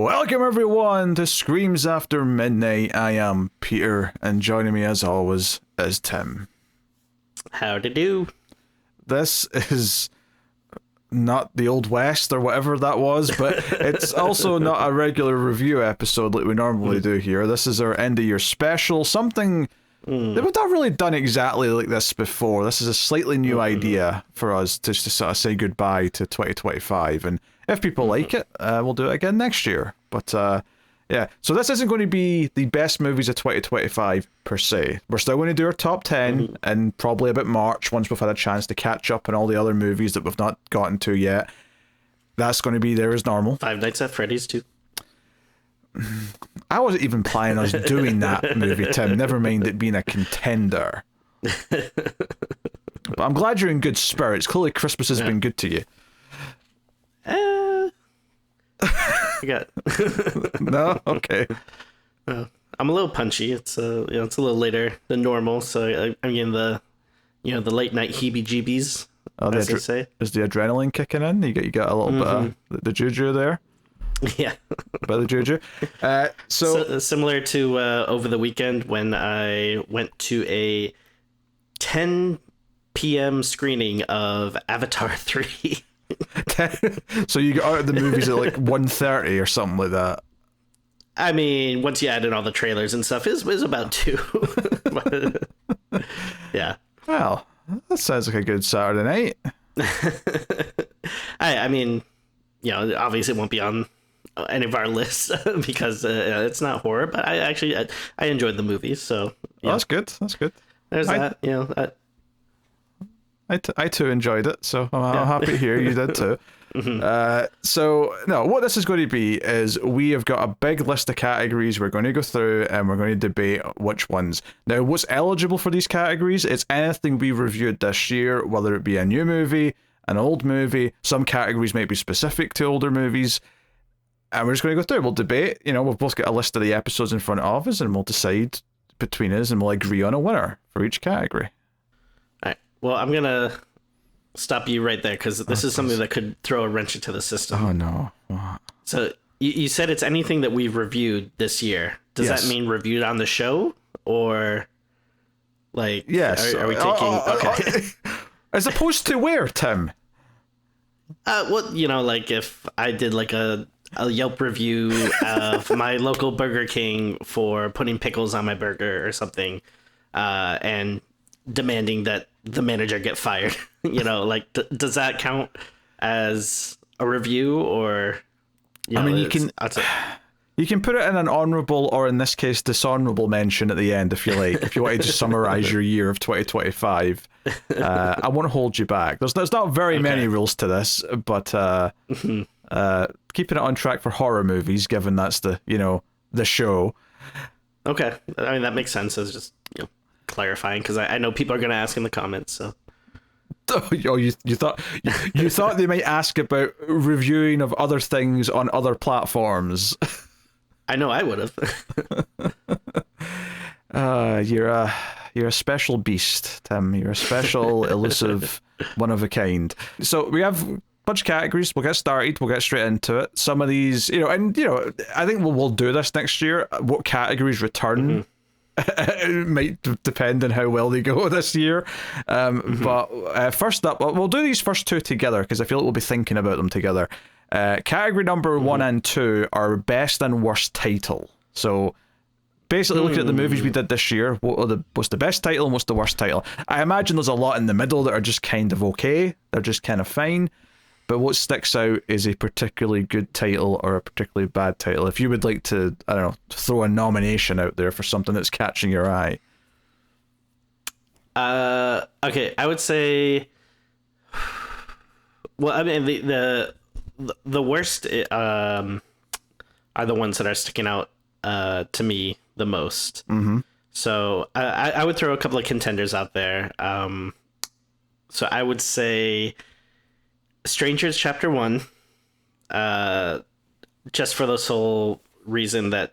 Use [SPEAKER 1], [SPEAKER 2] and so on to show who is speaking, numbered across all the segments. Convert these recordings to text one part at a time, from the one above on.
[SPEAKER 1] Welcome everyone to Screams After Midnight. I am Peter, and joining me as always is Tim.
[SPEAKER 2] Howdy do.
[SPEAKER 1] This is not the Old West or whatever that was, but it's also not a regular review episode like we normally do here. This is our end of year special, something that we've not really done exactly like this before. This is a slightly new idea for us to sort of say goodbye to 2025, and if people like it, we'll do it again next year. But yeah, so this isn't going to be the best movies of 2025 per se. We're still going to do our top 10 and probably about March once we've had a chance to catch up on all the other movies that we've not gotten to yet. That's going to be there as normal.
[SPEAKER 2] Five Nights at Freddy's too.
[SPEAKER 1] I wasn't even planning on us doing that movie, Tim. Never mind it being a contender. But I'm glad you're in good spirits. Clearly Christmas has been good to you.
[SPEAKER 2] You got
[SPEAKER 1] No? Okay.
[SPEAKER 2] I'm a little punchy. It's it's a little later than normal, so I'm getting the the late night heebie-jeebies, as they say.
[SPEAKER 1] Is the adrenaline kicking in? You got a little bit of the juju there?
[SPEAKER 2] Yeah.
[SPEAKER 1] By the juju. So
[SPEAKER 2] similar to over the weekend when I went to a 10 p.m. screening of Avatar 3.
[SPEAKER 1] So you got out of the movies at like 1:30 or something like that.
[SPEAKER 2] I mean, once you add in all the trailers and stuff, it was about 2. But, yeah.
[SPEAKER 1] Well, that sounds like a good Saturday night.
[SPEAKER 2] I mean, obviously it won't be on any of our lists because it's not horror, but I enjoyed the movie, so
[SPEAKER 1] yeah. That's good.
[SPEAKER 2] There's that.
[SPEAKER 1] I too enjoyed it, so I'm happy to hear you did too. So, no, what this is going to be is we have got a big list of categories we're going to go through and we're going to debate which ones. Now, what's eligible for these categories? It's anything we reviewed this year, whether it be a new movie, an old movie. Some categories might be specific to older movies. And we're just going to go through. We'll debate. We've both got a list of the episodes in front of us and we'll decide between us and we'll agree on a winner for each category.
[SPEAKER 2] Well, I'm going to stop you right there because this is something that could throw a wrench into the system.
[SPEAKER 1] Oh, no. What?
[SPEAKER 2] So you said it's anything that we've reviewed this year. Does that mean reviewed on the show or like,
[SPEAKER 1] yes.
[SPEAKER 2] Are we taking, okay.
[SPEAKER 1] As opposed to where, Tim?
[SPEAKER 2] Well, like if I did like a Yelp review of my local Burger King for putting pickles on my burger or something, and demanding that the manager get fired, does that count as a review or?
[SPEAKER 1] I mean, you can put it in an honourable or in this case dishonourable mention at the end if you like. If you want to just summarise your year of 2025, I won't hold you back. There's not very many rules to this, but keeping it on track for horror movies, given that's the show.
[SPEAKER 2] Okay, I mean that makes sense. As just clarifying because I know people are going to ask in the comments. So,
[SPEAKER 1] you thought they might ask about reviewing of other things on other platforms.
[SPEAKER 2] I know I would have.
[SPEAKER 1] You're a special beast, Tim. You're a special, elusive, one of a kind. So we have a bunch of categories. We'll get started. We'll get straight into it. Some of these, I think we'll do this next year. What categories return? It might depend on how well they go this year. But first up, we'll do these first two together because I feel like we'll be thinking about them together. Category number 1 and 2 are best and worst title. So basically looking at the movies we did this year, what's the best title and what's the worst title? I imagine there's a lot in the middle that are just kind of okay. They're just kind of fine. But what sticks out is a particularly good title or a particularly bad title. If you would like to, I don't know, throw a nomination out there for something that's catching your eye.
[SPEAKER 2] Okay, I would say. Well, I mean the worst are the ones that are sticking out to me the most. So I would throw a couple of contenders out there. So I would say Strangers Chapter 1, just for the sole reason that,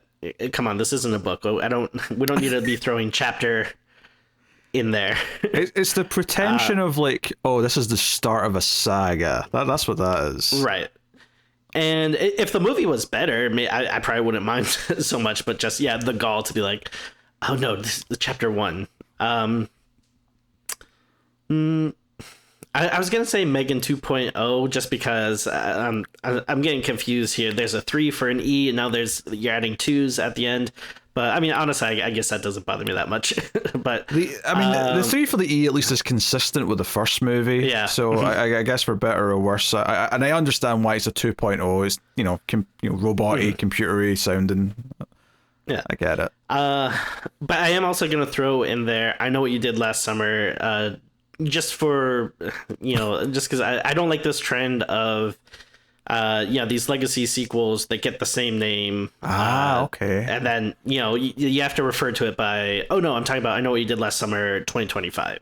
[SPEAKER 2] come on, this isn't a book. We don't need to be throwing chapter in there.
[SPEAKER 1] It's the pretension of like, oh, this is the start of a saga. That's what that is.
[SPEAKER 2] Right. And if the movie was better, I probably wouldn't mind so much. But just the gall to be like, oh no, this is the chapter 1. I was gonna say Megan 2.0 just because I'm getting confused here. There's a 3 for an E, and now you're adding 2s at the end. But I mean, honestly, I guess that doesn't bother me that much. But
[SPEAKER 1] the 3 for the E at least is consistent with the first movie.
[SPEAKER 2] Yeah.
[SPEAKER 1] So I guess for better or worse, and I understand why it's a 2.0. It's roboty, computery sounding.
[SPEAKER 2] Yeah,
[SPEAKER 1] I get it.
[SPEAKER 2] But I am also gonna throw in there. I Know What You Did Last Summer. Just for just because I don't like this trend of these legacy sequels that get the same name.
[SPEAKER 1] Okay.
[SPEAKER 2] And then you have to refer to it by, oh no, I'm talking about I Know What You Did Last Summer 2025.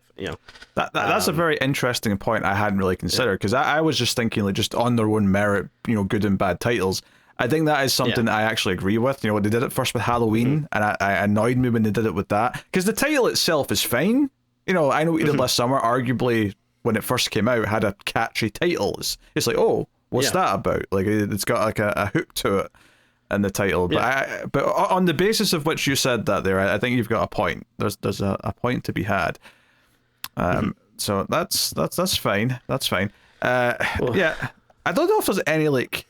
[SPEAKER 1] That's a very interesting point I hadn't really considered, because I was just thinking, like, just on their own merit, good and bad titles. I think that is something I actually agree with. They did it first with Halloween, and I annoyed me when they did it with that, because the title itself is fine. I Know What You Did Last Summer, arguably, when it first came out, had a catchy title. It's like, oh, what's that about? Like, it's got like a hook to it in the title. But but on the basis of which you said that there, I think you've got a point. There's a point to be had. So that's fine. That's fine. Yeah, I don't know if there's any like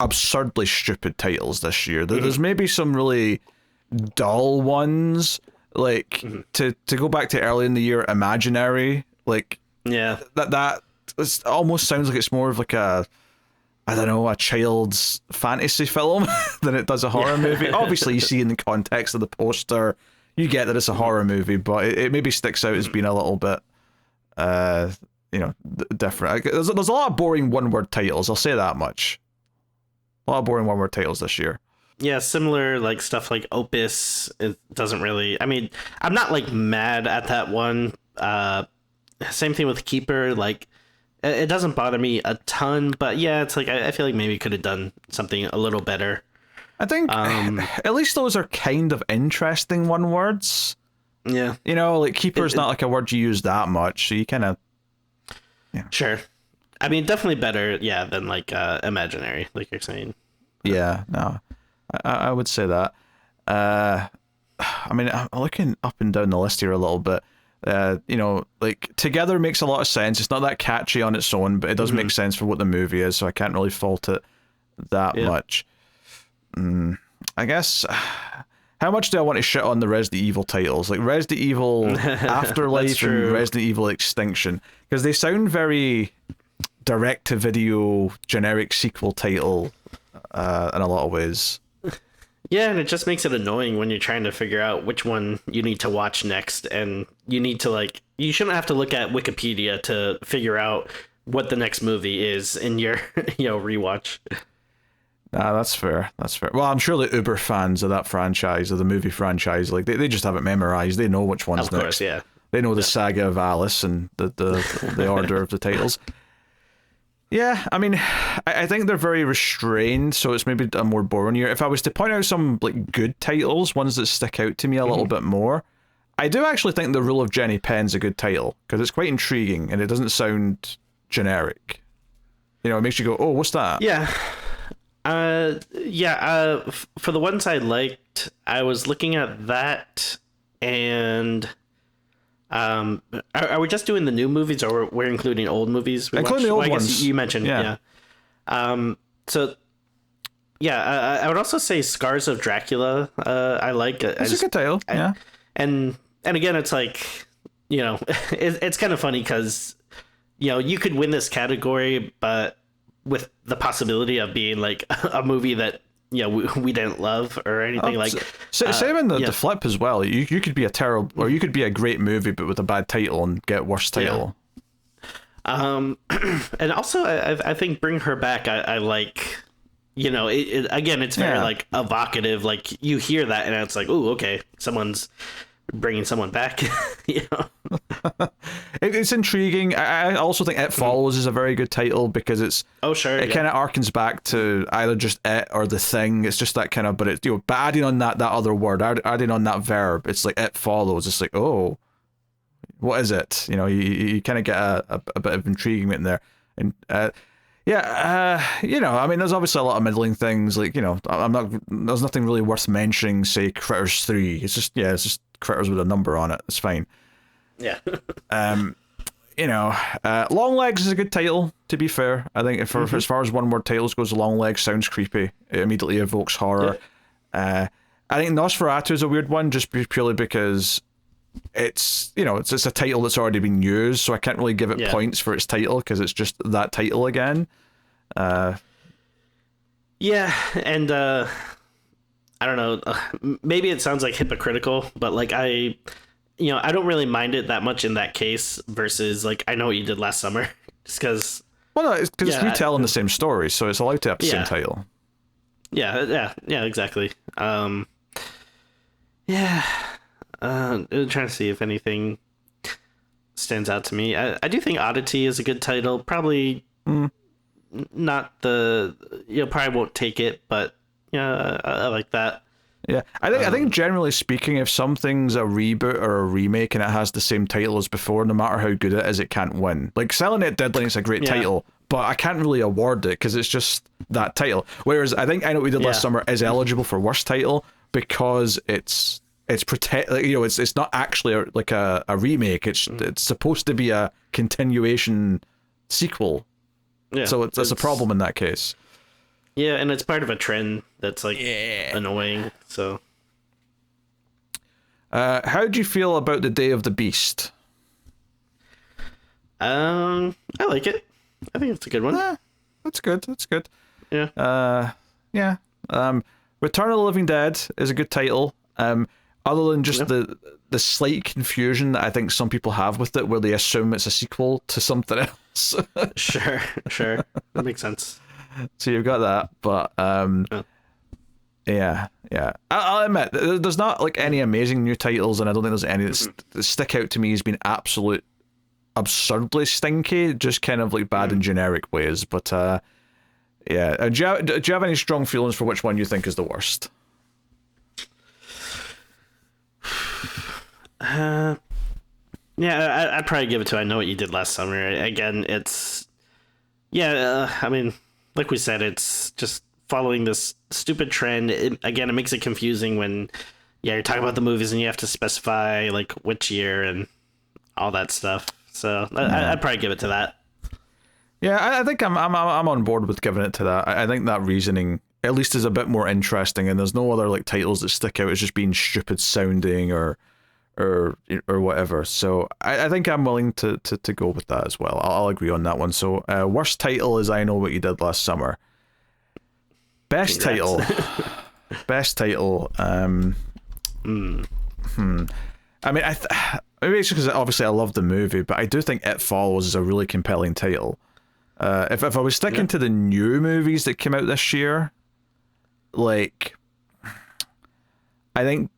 [SPEAKER 1] absurdly stupid titles this year. There's maybe some really dull ones. Like, to go back to early in the year, Imaginary, like, that almost sounds like it's more of like a child's fantasy film than it does a horror movie. Obviously, you see in the context of the poster, you get that it's a horror movie, but it maybe sticks out as being a little bit, different. There's a lot of boring one-word titles, I'll say that much. A lot of boring one-word titles this year.
[SPEAKER 2] Yeah, similar like stuff like Opus. It doesn't really. I mean, I'm not like mad at that one. Same thing with Keeper. Like, it doesn't bother me a ton, but yeah, it's like I feel like maybe could have done something a little better.
[SPEAKER 1] I think at least those are kind of interesting one words.
[SPEAKER 2] Yeah,
[SPEAKER 1] like Keeper's not like a word you use that much, so you kind of.
[SPEAKER 2] Yeah. Sure. I mean, definitely better. Yeah, than like Imaginary, like you're saying.
[SPEAKER 1] Yeah. No. I would say that. I mean, I'm looking up and down the list here a little bit. Like, Together makes a lot of sense. It's not that catchy on its own, but it does make sense for what the movie is, so I can't really fault it that much. I guess, how much do I want to shit on the Resident Evil titles? Like Resident Evil Afterlife and Resident Evil Extinction, because they sound very direct-to-video, generic sequel title in a lot of ways.
[SPEAKER 2] Yeah, and it just makes it annoying when you're trying to figure out which one you need to watch next, and you need to you shouldn't have to look at Wikipedia to figure out what the next movie is in your rewatch.
[SPEAKER 1] Nah, that's fair. That's fair. Well, I'm sure the uber fans of that franchise, of the movie franchise, like they just have it memorized. They know which one's next. Of course, yeah. They know the saga of Alice and the order of the titles. Yeah, I mean, I think they're very restrained, so it's maybe a more boring year. If I was to point out some like good titles, ones that stick out to me a little bit more, I do actually think The Rule of Jenny Penn's a good title, because it's quite intriguing and it doesn't sound generic. It makes you go, oh, what's that?
[SPEAKER 2] Yeah. For the ones I liked, I was looking at that, and are we just doing the new movies, or we're including old movies?
[SPEAKER 1] Including the old ones.
[SPEAKER 2] I guess you mentioned, yeah. So, yeah, I would also say Scars of Dracula. I like it.
[SPEAKER 1] It's a good title. Yeah.
[SPEAKER 2] And again, it's like, it's kind of funny because, you could win this category, but with the possibility of being like a movie that we didn't love or anything
[SPEAKER 1] same in the flip as well. You could be a terrible, or you could be a great movie but with a bad title and get worse title.
[SPEAKER 2] And also I think Bring Her Back I like. Again, it's very like evocative. Like you hear that and it's like, oh, okay, someone's bringing someone back.
[SPEAKER 1] It's intriguing. I also think It Follows is a very good title, because it kind of harkens back to either just It or The Thing. It's just that kind of, but it's but adding on that other word, adding on that verb, it's like It Follows. It's like, oh, what is it? You kind of get a bit of intriguing in there. And Yeah, I mean, there's obviously a lot of middling things. Like, there's nothing really worth mentioning. Say Critters 3. It's just Critters with a number on it. It's fine.
[SPEAKER 2] Yeah.
[SPEAKER 1] Longlegs is a good title. To be fair, I think for as far as one word titles goes, Longlegs sounds creepy. It immediately evokes horror. Yeah. I think Nosferatu is a weird one, just purely because it's a title that's already been used, so I can't really give it points for its title because it's just that title again.
[SPEAKER 2] Yeah, and I don't know, maybe it sounds like hypocritical, but like I don't really mind it that much in that case versus like I Know What You Did Last Summer, just because.
[SPEAKER 1] Well, no, it's because it's retelling the same story, so it's allowed to have the same title.
[SPEAKER 2] Yeah, exactly. I'm trying to see if anything stands out to me. I do think Oddity is a good title. Probably not probably won't take it, but I like that.
[SPEAKER 1] Yeah, I think generally speaking, if something's a reboot or a remake and it has the same title as before, no matter how good it is, it can't win. Like Silent Night Deadline is a great title, but I can't really award it because it's just that title. Whereas I think I Know What We Did Last Summer is eligible for worst title because it's not actually a remake. It's supposed to be a continuation sequel. Yeah, so it's a problem in that case.
[SPEAKER 2] Yeah, and it's part of a trend that's like annoying. So,
[SPEAKER 1] how do you feel about The Day of the Beast?
[SPEAKER 2] I like it. I think it's a good one.
[SPEAKER 1] That's good. That's good.
[SPEAKER 2] Yeah.
[SPEAKER 1] Yeah. Return of the Living Dead is a good title. Other than just the slight confusion that I think some people have with it, where they assume it's a sequel to something else.
[SPEAKER 2] Sure. That makes sense.
[SPEAKER 1] So you've got that, but yeah. I'll admit there's not like any amazing new titles, and I don't think there's any that stick out to me as being absolute absurdly stinky, just kind of like bad in generic ways. But yeah, do you have any strong feelings for which one you think is the worst?
[SPEAKER 2] Yeah, I'd probably give it to I Know What You Did Last Summer. Again, it's I mean, like we said, it's just following this stupid trend. It makes it confusing when you're talking about the movies and you have to specify like which year and all that stuff. So I'd probably give it to that.
[SPEAKER 1] Yeah, I think I'm on board with giving it to that. I think that reasoning at least is a bit more interesting, and there's no other like titles that stick out as just being stupid sounding or whatever. So I think I'm willing to go with that as well. I'll agree on that one. So worst title is I Know What You Did Last Summer. Best title. I mean, maybe it's because obviously I love the movie, but I do think It Follows is a really compelling title. If I was sticking to the new movies that came out this year, like, I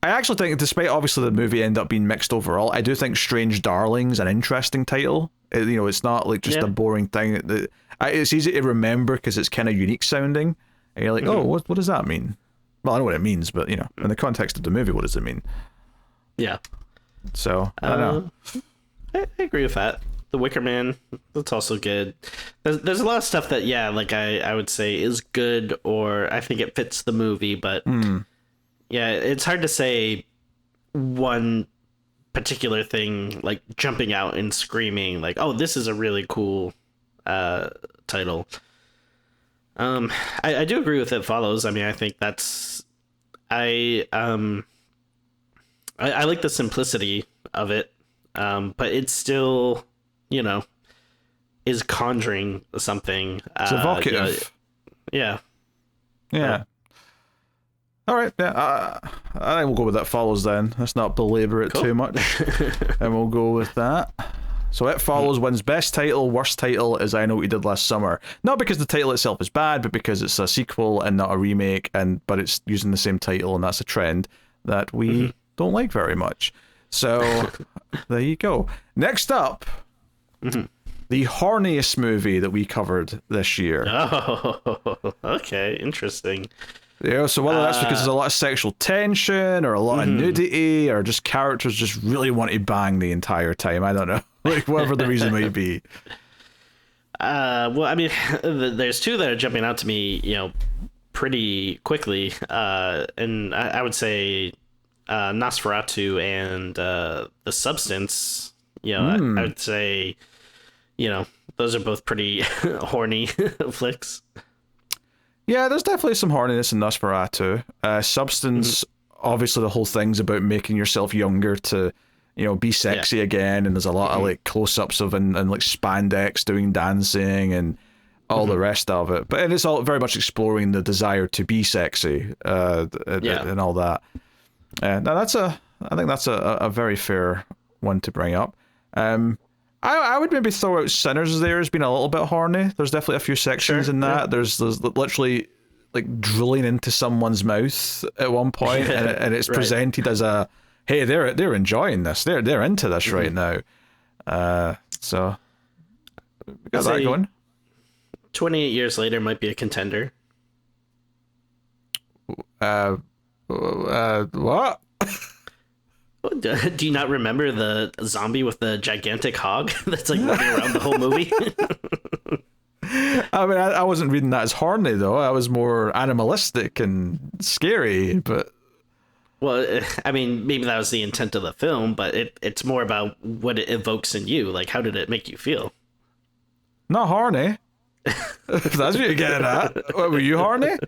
[SPEAKER 1] actually think, despite obviously the movie end up being mixed overall, I do think Strange Darling's an interesting title. It's not like just a boring thing. It's easy to remember because it's kind of unique sounding. And you're like, oh, what does that mean? Well, I know what it means, but in the context of the movie, what does it mean?
[SPEAKER 2] Yeah.
[SPEAKER 1] So I don't know.
[SPEAKER 2] I agree with that. The Wicker Man, that's also good. There's a lot of stuff that I would say is good, or I think it fits the movie, but yeah, it's hard to say one particular thing like jumping out and screaming like, oh, this is a really cool title. I do agree with It Follows. I mean, I think that's I like the simplicity of it, but it's still is conjuring something.
[SPEAKER 1] It's evocative.
[SPEAKER 2] Yeah.
[SPEAKER 1] All right, yeah, I think we'll go with That Follows then. Let's not belabor it too much, and we'll go with that. So It Follows wins best title. Worst title is I Know What You Did Last Summer. Not because the title itself is bad, but because it's a sequel and not a remake, but it's using the same title, and that's a trend that we don't like very much. So there you go. Next up, the horniest movie that we covered this year.
[SPEAKER 2] Oh, okay, interesting.
[SPEAKER 1] Yeah, so whether that's because there's a lot of sexual tension or a lot of nudity or just characters just really want to bang the entire time, I don't know. Like, whatever the reason may be.
[SPEAKER 2] Well, I mean, there's two that are jumping out to me, pretty quickly. And I would say Nosferatu and The Substance. I would say, those are both pretty horny flicks.
[SPEAKER 1] Yeah, there's definitely some horniness in Nosferatu. Substance, obviously the whole thing's about making yourself younger to, be sexy again, and there's a lot of like close-ups of and like spandex doing dancing and all the rest of it. But it's all very much exploring the desire to be sexy and all that. Now I think that's a very fair one to bring up. I would maybe throw out Sinners there as being a little bit horny. There's definitely a few sections in that. Yeah. There's literally like drilling into someone's mouth at one point, and it's presented as a, hey, they're enjoying this. They're into this right now. So we got that going.
[SPEAKER 2] 28 years later might be a contender.
[SPEAKER 1] What?
[SPEAKER 2] Do you not remember the zombie with the gigantic hog that's like running around the whole movie?
[SPEAKER 1] I mean, I wasn't reading that as horny though. I was more animalistic and scary, but.
[SPEAKER 2] Well, I mean, maybe that was the intent of the film, but it's more about what it evokes in you. Like, how did it make you feel?
[SPEAKER 1] Not horny. If that's what you're getting at. Were you horny?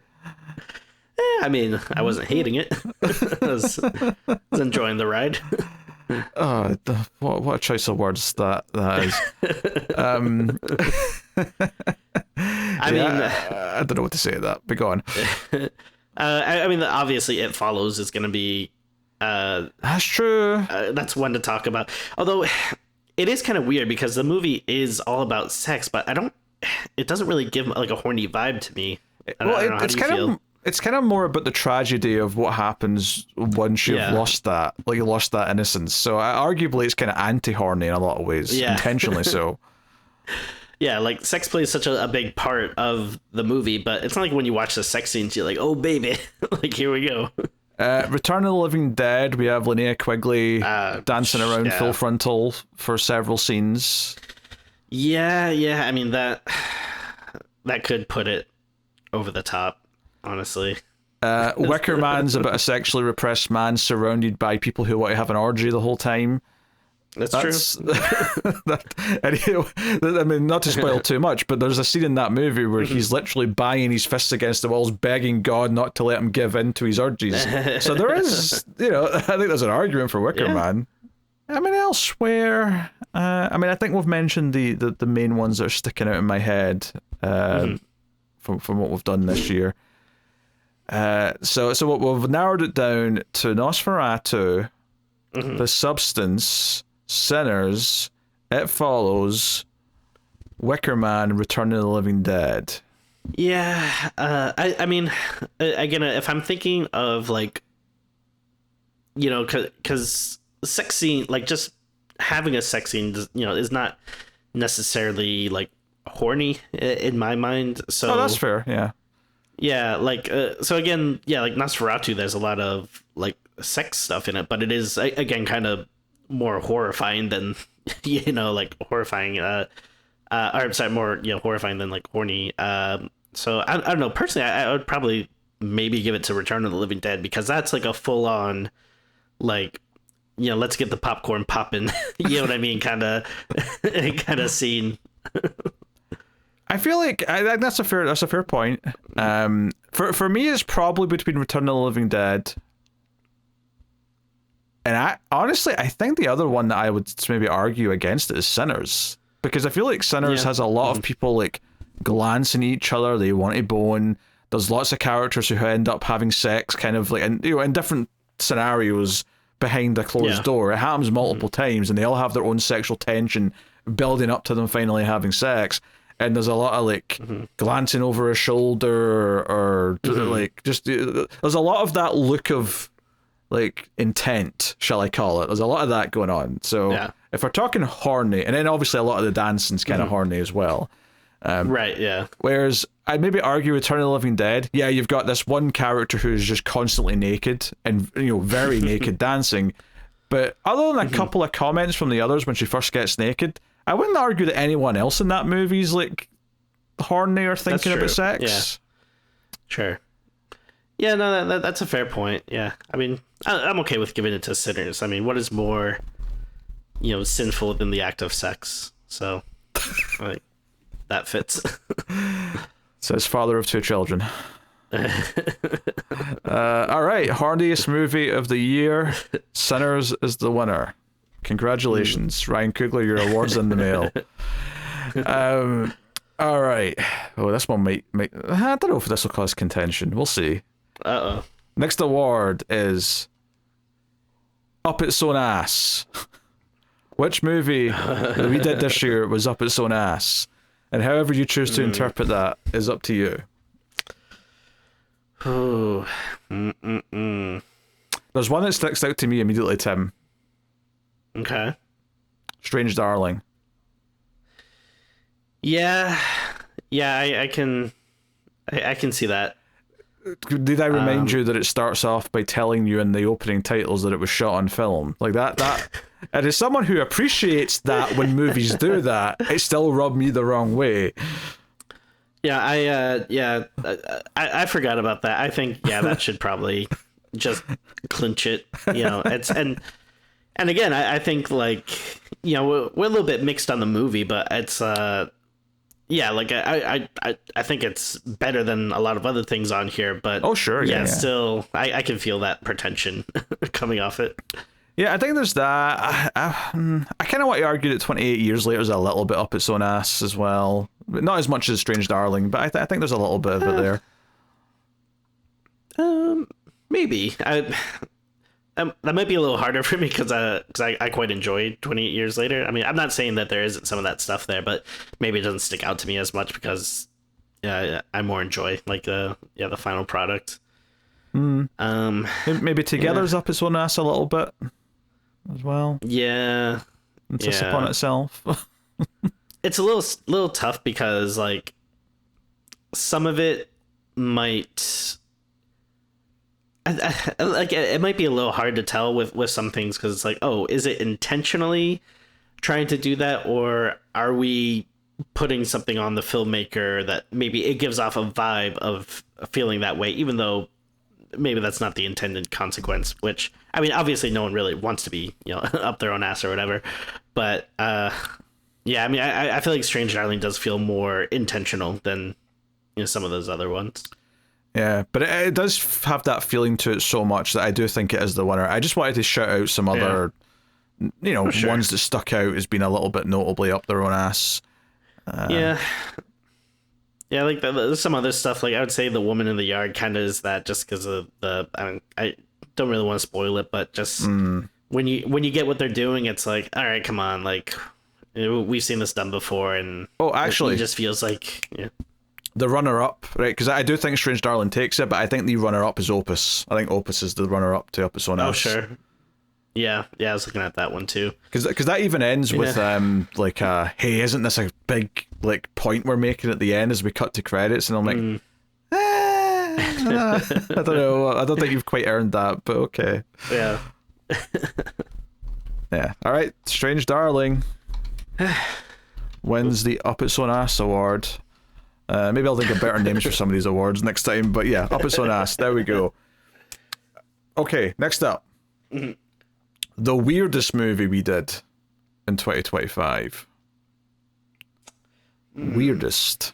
[SPEAKER 2] I mean, I wasn't hating it. I was enjoying the ride.
[SPEAKER 1] Oh, what a choice of words that is. I mean, I don't know what to say to that, but go on.
[SPEAKER 2] I mean, obviously, It Follows is going to be.
[SPEAKER 1] That's true.
[SPEAKER 2] That's one to talk about. Although, it is kind of weird because the movie is all about sex, but it doesn't really give like a horny vibe to me. I don't know, how do you feel?
[SPEAKER 1] It's kind of more about the tragedy of what happens once you've lost that innocence. So arguably it's kind of anti-horny in a lot of ways, intentionally so.
[SPEAKER 2] Yeah, like sex plays such a big part of the movie, but it's not like when you watch the sex scenes, you're like, oh baby, like here we go.
[SPEAKER 1] Return of the Living Dead, we have Linnea Quigley dancing around full frontal for several scenes.
[SPEAKER 2] Yeah, I mean that could put it over the top. Honestly,
[SPEAKER 1] Wicker Man's about a sexually repressed man surrounded by people who want to have an orgy the whole time.
[SPEAKER 2] That's true.
[SPEAKER 1] I mean, not to spoil too much, but there's a scene in that movie where he's literally banging his fists against the walls, begging God not to let him give in to his urges. So there is, I think there's an argument for Wicker Man. I mean, elsewhere, I think we've mentioned the main ones that are sticking out in my head from what we've done this year. So what we've narrowed it down to Nosferatu, The Substance, Sinners, It Follows, Wicker Man, Return of the Living Dead.
[SPEAKER 2] Yeah, I mean, again, if I'm thinking of like, because sex scene, like just having a sex scene, is not necessarily like horny in my mind. So
[SPEAKER 1] that's fair. Yeah.
[SPEAKER 2] Yeah, like so again, like Nosferatu, there's a lot of like sex stuff in it, but it is again kind of more horrifying than like horrifying. Or I'm sorry, more horrifying than like horny. So I don't know. Personally, I would probably maybe give it to Return of the Living Dead because that's like a full on like let's get the popcorn popping. You know what I mean? Kind of scene.
[SPEAKER 1] I feel like that's a fair point. For me, it's probably between Return of the Living Dead, and I think the other one that I would maybe argue against is Sinners, because I feel like Sinners has a lot of people like glancing at each other, they want to bone. There's lots of characters who end up having sex, kind of like in different scenarios behind a closed door. It happens multiple times, and they all have their own sexual tension building up to them finally having sex. And there's a lot of like glancing over a shoulder or like just there's a lot of that look of like intent, shall I call it? There's a lot of that going on. So if we're talking horny, and then obviously a lot of the dancing's kind of horny as well.
[SPEAKER 2] Right, yeah.
[SPEAKER 1] Whereas I'd maybe argue Return of the Living Dead, you've got this one character who's just constantly naked and very naked dancing. But other than a couple of comments from the others when she first gets naked, I wouldn't argue that anyone else in that movie's like horny or thinking
[SPEAKER 2] true.
[SPEAKER 1] about sex.
[SPEAKER 2] Yeah. Sure. Yeah, no, that's a fair point. Yeah, I mean, I'm okay with giving it to sinners. I mean, what is more, sinful than the act of sex? So, like, that fits.
[SPEAKER 1] Says father of two children. All right, horniest movie of the year. Sinners is the winner. Congratulations, Ryan Coogler. Your award's in the mail. All right. Oh, this one might. I don't know if this will cause contention. We'll see.
[SPEAKER 2] Uh-oh.
[SPEAKER 1] Next award is Up Its Own Ass. Which movie that we did this year was Up Its Own Ass? And however you choose to interpret that is up to you.
[SPEAKER 2] Oh.
[SPEAKER 1] There's one that sticks out to me immediately, Tim.
[SPEAKER 2] Okay.
[SPEAKER 1] Strange Darling.
[SPEAKER 2] Yeah. Yeah, I can see that.
[SPEAKER 1] Did I remind you that it starts off by telling you in the opening titles that it was shot on film? Like that and as someone who appreciates that when movies do that, it still rubbed me the wrong way.
[SPEAKER 2] Yeah, I forgot about that. I think that should probably just clinch it. It's and again, I think like we're a little bit mixed on the movie, but it's like I think it's better than a lot of other things on here. But
[SPEAKER 1] oh sure,
[SPEAKER 2] still I can feel that pretension coming off it.
[SPEAKER 1] Yeah, I think there's that. I kind of want to argue that 28 years later is a little bit up its own ass as well. Not as much as Strange Darling, but I think there's a little bit of it
[SPEAKER 2] there. Maybe. That might be a little harder for me because I quite enjoyed 28 Years Later. I mean, I'm not saying that there isn't some of that stuff there, but maybe it doesn't stick out to me as much because I more enjoy like the final product.
[SPEAKER 1] Maybe Together's up its own ass a little bit as well.
[SPEAKER 2] Yeah.
[SPEAKER 1] Insists upon itself.
[SPEAKER 2] It's a little tough because like some of it might like it might be a little hard to tell with some things because it's like, oh, is it intentionally trying to do that, or are we putting something on the filmmaker that maybe it gives off a vibe of feeling that way, even though maybe that's not the intended consequence, which I mean obviously no one really wants to be up their own ass or whatever, but I mean I feel like Strange Darling does feel more intentional than some of those other ones.
[SPEAKER 1] Yeah, but it does have that feeling to it so much that I do think it is the winner. I just wanted to shout out some other ones that stuck out as being a little bit notably up their own ass.
[SPEAKER 2] Yeah, like there's some other stuff. Like I would say The Woman in the Yard kind of is that, just because of the. I don't really want to spoil it, but just when you get what they're doing, it's like, all right, come on, like we've seen this done before, and
[SPEAKER 1] actually,
[SPEAKER 2] it just feels like
[SPEAKER 1] the runner-up, right? Because I do think Strange Darling takes it, but I think the runner-up is Opus. I think Opus is the runner-up to Up Its Own Ass.
[SPEAKER 2] Oh sure. Yeah, I was looking at that one too.
[SPEAKER 1] Because that even ends with like hey, isn't this a big like point we're making at the end as we cut to credits? And I'm like, I don't know. I don't think you've quite earned that, but okay.
[SPEAKER 2] Yeah.
[SPEAKER 1] Yeah. All right. Strange Darling wins the Up Its Own Ass award. Maybe I'll think of better names for some of these awards next time. But yeah, Up Its Own Ass. There we go. Okay, next up. The weirdest movie we did in 2025. Weirdest.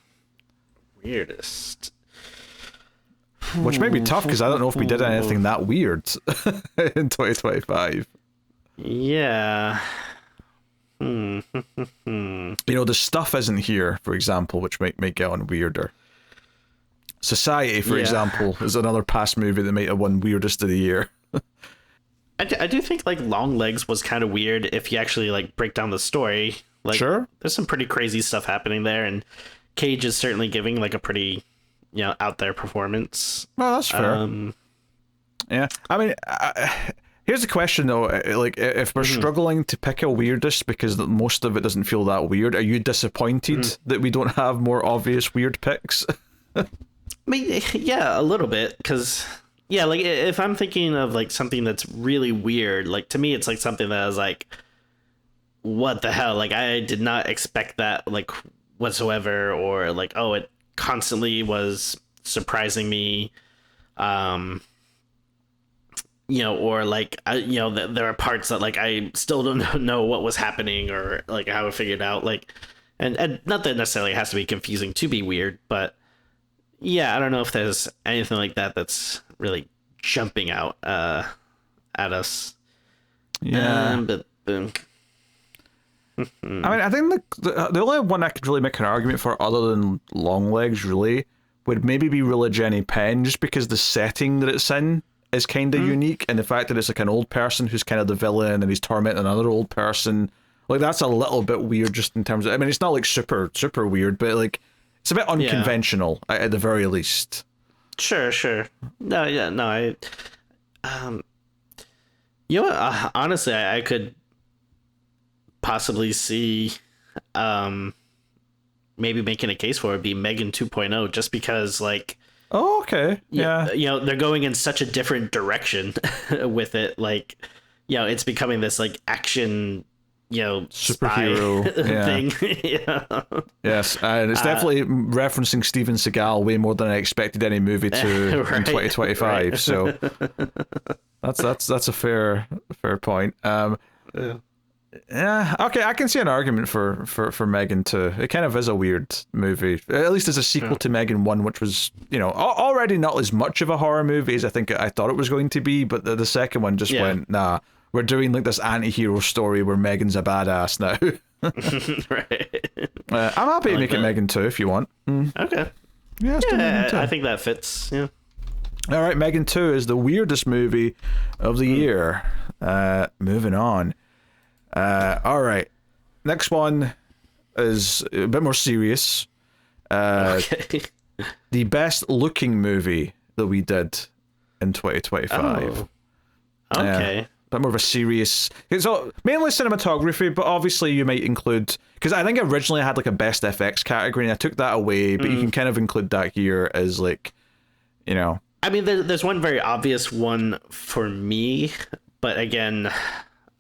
[SPEAKER 1] Which may be tough because I don't know if we did anything that weird in 2025.
[SPEAKER 2] Yeah.
[SPEAKER 1] The Stuff isn't here, for example, which might make it on weirder. Society, for example, is another past movie that might have won weirdest of the year.
[SPEAKER 2] I do think like Long Legs was kind of weird if you actually like break down the story. Like,
[SPEAKER 1] sure,
[SPEAKER 2] there's some pretty crazy stuff happening there, and Cage is certainly giving like a pretty out there performance.
[SPEAKER 1] Well, that's fair. Yeah, I mean, here's the question though: like, if we're struggling to pick a weirdest because most of it doesn't feel that weird, are you disappointed that we don't have more obvious weird picks?
[SPEAKER 2] I mean, yeah, a little bit, because like if I'm thinking of like something that's really weird, like to me it's like something that is like what the hell? Like, I did not expect that, like, whatsoever, or like, oh, it constantly was surprising me. Or like, there are parts that like I still don't know what was happening or like how I figured out. Like, and not that necessarily it has to be confusing to be weird, but yeah, I don't know if there's anything like that that's really jumping out at us.
[SPEAKER 1] Yeah. I mean, I think the only one I could really make an argument for other than Longlegs really would maybe be Rilla Jenny Penn, just because the setting that it's in is kind of unique, and the fact that it's like an old person who's kind of the villain and he's tormenting another old person, like that's a little bit weird just in terms of, I mean, it's not like super weird, but like it's a bit unconventional at the very least.
[SPEAKER 2] Sure. No, yeah, no, you know what? Honestly, I could possibly see maybe making a case for it be Megan 2.0, just because like,
[SPEAKER 1] oh, okay, yeah,
[SPEAKER 2] they're going in such a different direction with it. Like, it's becoming this like action,
[SPEAKER 1] superhero
[SPEAKER 2] thing.
[SPEAKER 1] Yes, and it's definitely referencing Steven Seagal way more than I expected any movie to in 2025. Right. So that's a fair point. Yeah, okay, I can see an argument for Megan 2. It kind of is a weird movie. At least as a sequel to Megan 1, which was, already not as much of a horror movie as I think I thought it was going to be, but the second one just went, nah, we're doing like this anti-hero story where Megan's a badass now.
[SPEAKER 2] Right.
[SPEAKER 1] I'm happy to make it Megan 2 if you want.
[SPEAKER 2] Okay.
[SPEAKER 1] Yeah, Megan 2.
[SPEAKER 2] I think that fits, yeah.
[SPEAKER 1] All right, Megan 2 is the weirdest movie of the year. Moving on. All right, next one is a bit more serious.
[SPEAKER 2] Okay.
[SPEAKER 1] The best looking movie that we did in 2025.
[SPEAKER 2] Oh. Okay.
[SPEAKER 1] Bit more of a serious, so mainly cinematography, but obviously you might include, because I think originally I had like a best FX category and I took that away, but you can kind of include that here as like,
[SPEAKER 2] I mean, there's one very obvious one for me, but again,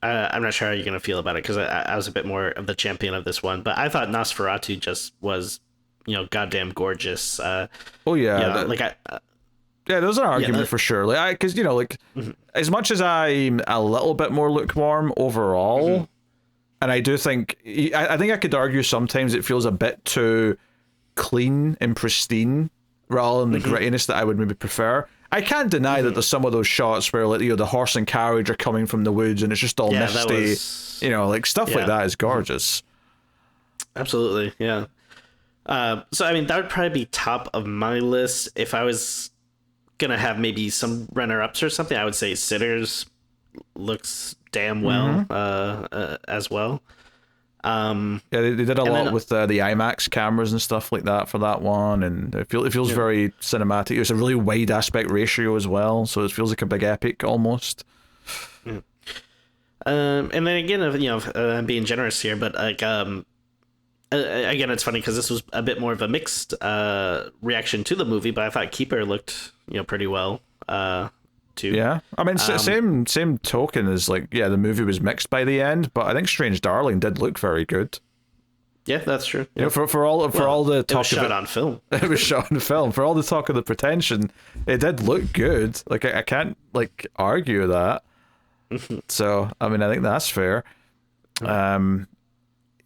[SPEAKER 2] I'm not sure how you're going to feel about it, because I was a bit more of the champion of this one, but I thought Nosferatu just was, goddamn gorgeous.
[SPEAKER 1] Oh yeah. Yeah, there's an argument for sure. Like, because as much as I'm a little bit more lukewarm overall, and I do think I think I could argue sometimes it feels a bit too clean and pristine rather than the grittiness that I would maybe prefer. I can't deny that there's some of those shots where like the horse and carriage are coming from the woods and it's just all misty. Like stuff like that is gorgeous.
[SPEAKER 2] Absolutely, yeah. So I mean, that would probably be top of my list. If I was gonna have maybe some runner-ups or something, I would say Sitters looks damn well as well.
[SPEAKER 1] Yeah, they did a lot with the IMAX cameras and stuff like that for that one, and it feels very cinematic. It's a really wide aspect ratio as well, so it feels like a big epic almost.
[SPEAKER 2] And then again, I'm being generous here, but like again, it's funny because this was a bit more of a mixed reaction to the movie, but I thought Keeper looked pretty well too.
[SPEAKER 1] Yeah, I mean, same token as like, the movie was mixed by the end, but I think Strange Darling did look very good.
[SPEAKER 2] Yeah, that's true.
[SPEAKER 1] Yeah, for all the talk
[SPEAKER 2] it was shot on film.
[SPEAKER 1] It was shot on film. For all the talk of the pretension, it did look good. Like I can't like argue that. So I mean, I think that's fair.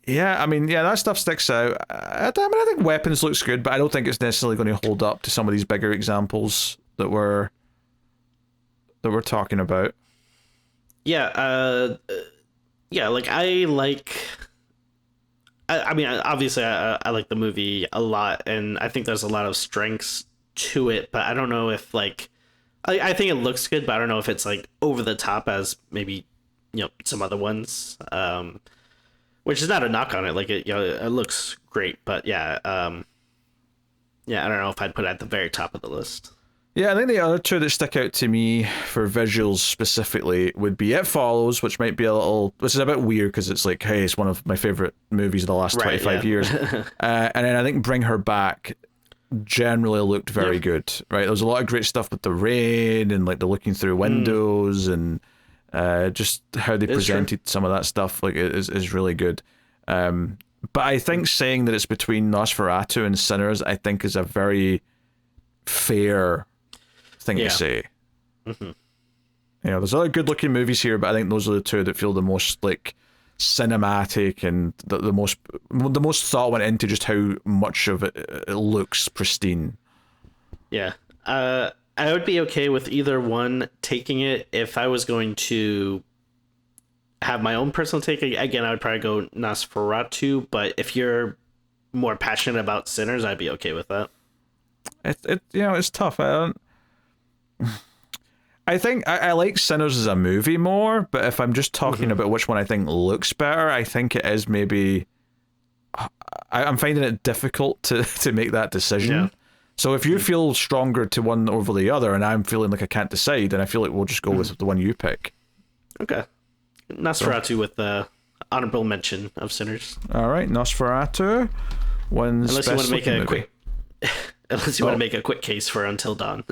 [SPEAKER 1] Yeah, I mean, that stuff sticks out. I think Weapons looks good, but I don't think it's necessarily going to hold up to some of these bigger examples that we're talking about.
[SPEAKER 2] Yeah, like I mean, obviously I like the movie a lot, and I think there's a lot of strengths to it, but I don't know if like, I think it looks good, but I don't know if it's like over the top as maybe, some other ones. Which is not a knock on it. Like it looks great, but yeah, I don't know if I'd put it at the very top of the list.
[SPEAKER 1] Yeah, I think the other two that stick out to me for visuals specifically would be It Follows, which might be which is a bit weird because it's like, hey, it's one of my favorite movies of the last 25 years. And then I think Bring Her Back generally looked very good, right? There was a lot of great stuff with the rain and like the looking through windows and Just how they
[SPEAKER 2] It's
[SPEAKER 1] presented some of that stuff like is really good. But I think saying that it's between Nosferatu and Sinners, I think is a very fair thing to say.
[SPEAKER 2] Mm-hmm.
[SPEAKER 1] You know, there's other good-looking movies here, but I think those are the two that feel the most like cinematic and the most thought went into just how much of it looks pristine.
[SPEAKER 2] Yeah. I would be okay with either one taking it. If I was going to have my own personal take, again, I would probably go Nosferatu, but if you're more passionate about Sinners, I'd be okay with that.
[SPEAKER 1] It you know, it's tough. I think I like Sinners as a movie more, but if I'm just talking about which one I think looks better, I think it is maybe. I'm finding it difficult to make that decision.
[SPEAKER 2] Yeah.
[SPEAKER 1] So if you feel stronger to one over the other, and I'm feeling like I can't decide, then I feel like we'll just go with the one you pick.
[SPEAKER 2] Okay. Nosferatu with the honorable mention of Sinners.
[SPEAKER 1] All right, Nosferatu wins.
[SPEAKER 2] Unless you want to make a quick. Unless you want to
[SPEAKER 1] Oh.
[SPEAKER 2] make a quick case for Until Dawn.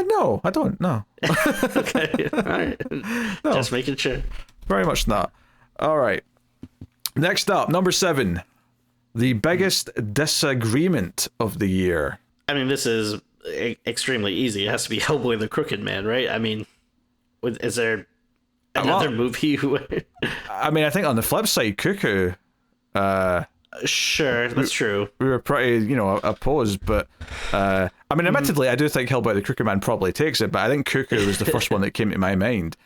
[SPEAKER 1] No, I don't. No,
[SPEAKER 2] Okay. All right.
[SPEAKER 1] No.
[SPEAKER 2] Just making sure.
[SPEAKER 1] very much not. All right. Next up, number 7, the biggest disagreement of the year.
[SPEAKER 2] I mean, this is extremely easy. It has to be Hellboy the Crooked Man, right? I mean, is there another movie where...
[SPEAKER 1] I mean, I think on the flip side, Cuckoo,
[SPEAKER 2] Sure, that's true.
[SPEAKER 1] we were pretty, opposed, but I mean, admittedly, I do think Hellboy the Crooked Man probably takes it, but I think Cuckoo was the first one that came to my mind.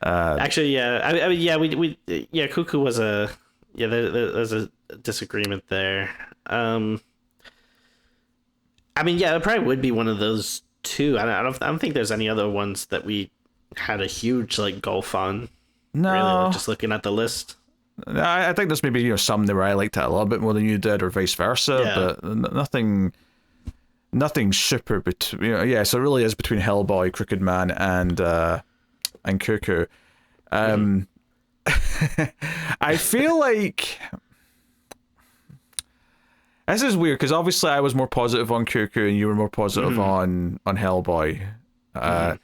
[SPEAKER 2] Actually, yeah. I mean, yeah, Cuckoo was a... Yeah, there's a disagreement there. I mean, yeah, it probably would be one of those two. I don't think there's any other ones that we had a huge like gulf on.
[SPEAKER 1] No,
[SPEAKER 2] Really, like, just looking at the list.
[SPEAKER 1] I think there's maybe some where I liked it a little bit more than you did, or vice versa.
[SPEAKER 2] Yeah.
[SPEAKER 1] But nothing super. Yeah, so it really is between Hellboy, Crooked Man, and Cuckoo. I feel like this is weird because obviously I was more positive on Cuckoo and you were more positive on Hellboy. I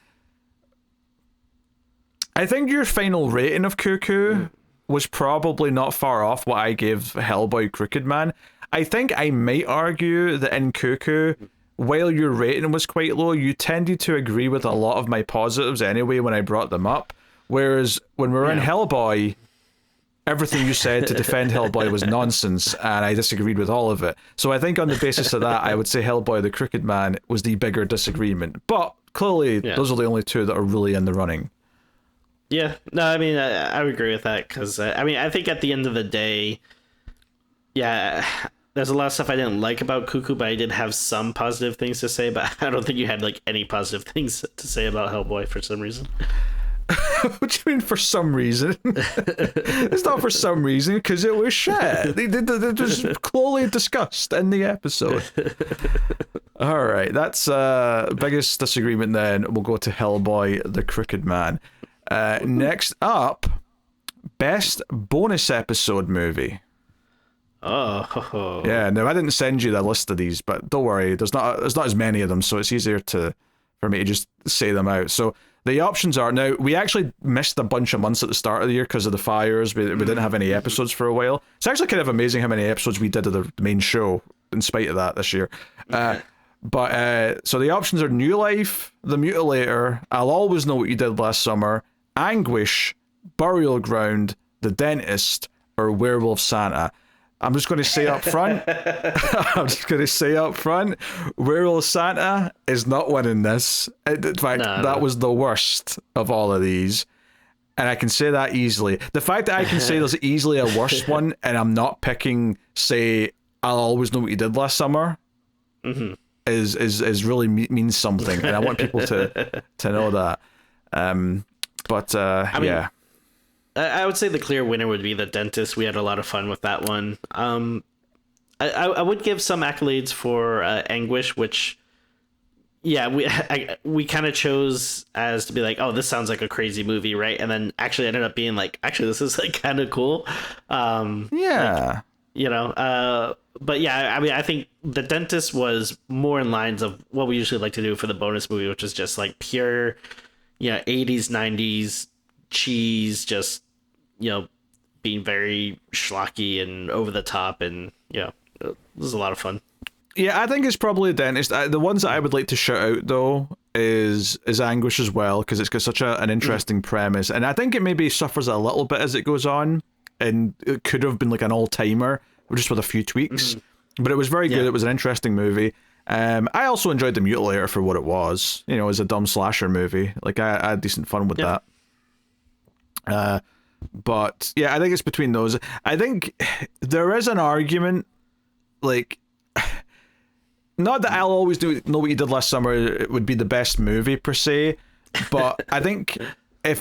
[SPEAKER 1] think your final rating of Cuckoo was probably not far off what I gave Hellboy Crooked Man. I think I might argue that in Cuckoo, while your rating was quite low, you tended to agree with a lot of my positives anyway when I brought them up. Whereas when we were in Hellboy, everything you said to defend Hellboy was nonsense, and I disagreed with all of it. So I think on the basis of that, I would say Hellboy the Crooked Man was the bigger disagreement. But clearly, those are the only two that are really in the running.
[SPEAKER 2] Yeah, no, I mean, I would agree with that because, I mean, I think at the end of the day, yeah, there's a lot of stuff I didn't like about Cuckoo, but I did have some positive things to say, but I don't think you had, like, any positive things to say about Hellboy for some reason.
[SPEAKER 1] What do you mean for some reason? It's not for some reason, because it was shit. It was clearly discussed in the episode. All right, that's biggest disagreement then. We'll go to Hellboy the Crooked Man. Next up, best bonus episode movie.
[SPEAKER 2] Oh.
[SPEAKER 1] Yeah, no, I didn't send you the list of these, but don't worry, there's not as many of them, so it's easier for me to just say them out. So the options are, now we actually missed a bunch of months at the start of the year because of the fires. We didn't have any episodes for a while. It's actually kind of amazing how many episodes we did of the main show in spite of that this year. But so the options are New Life, The Mutilator, I'll Always Know What You Did Last Summer, Anguish, Burial Ground, The Dentist, or Werewolf Santa. I'm just going to say up front, Werewolf Santa is not winning this. In fact, that was the worst of all of these. And I can say that easily. The fact that I can say there's easily a worse one and I'm not picking, say, I'll Always Know What You Did Last Summer is really means something. And I want people to know that. I mean, yeah.
[SPEAKER 2] I would say the clear winner would be The Dentist. We had a lot of fun with that one. I would give some accolades for Anguish, which, yeah, we kind of chose as to be like, oh, this sounds like a crazy movie, right? And then actually ended up being like, actually, this is like kind of cool.
[SPEAKER 1] Yeah.
[SPEAKER 2] Like, but yeah, I mean, I think The Dentist was more in lines of what we usually like to do for the bonus movie, which is just like pure, '80s, '90s cheese, just being very schlocky and over the top, and it was a lot of fun.
[SPEAKER 1] Yeah, I think it's probably Dentist. The ones that I would like to shout out though is Anguish as well, because it's got such an interesting premise, and I think it maybe suffers a little bit as it goes on, and it could have been like an all-timer just with a few tweaks, but it was very good. It was an interesting movie. I also enjoyed The Mutilator for what it was, as a dumb slasher movie. Like I had decent fun with that. But yeah, I think it's between those. I think there is an argument, like, not that I'll always know what you did last summer it would be the best movie per se, but I think I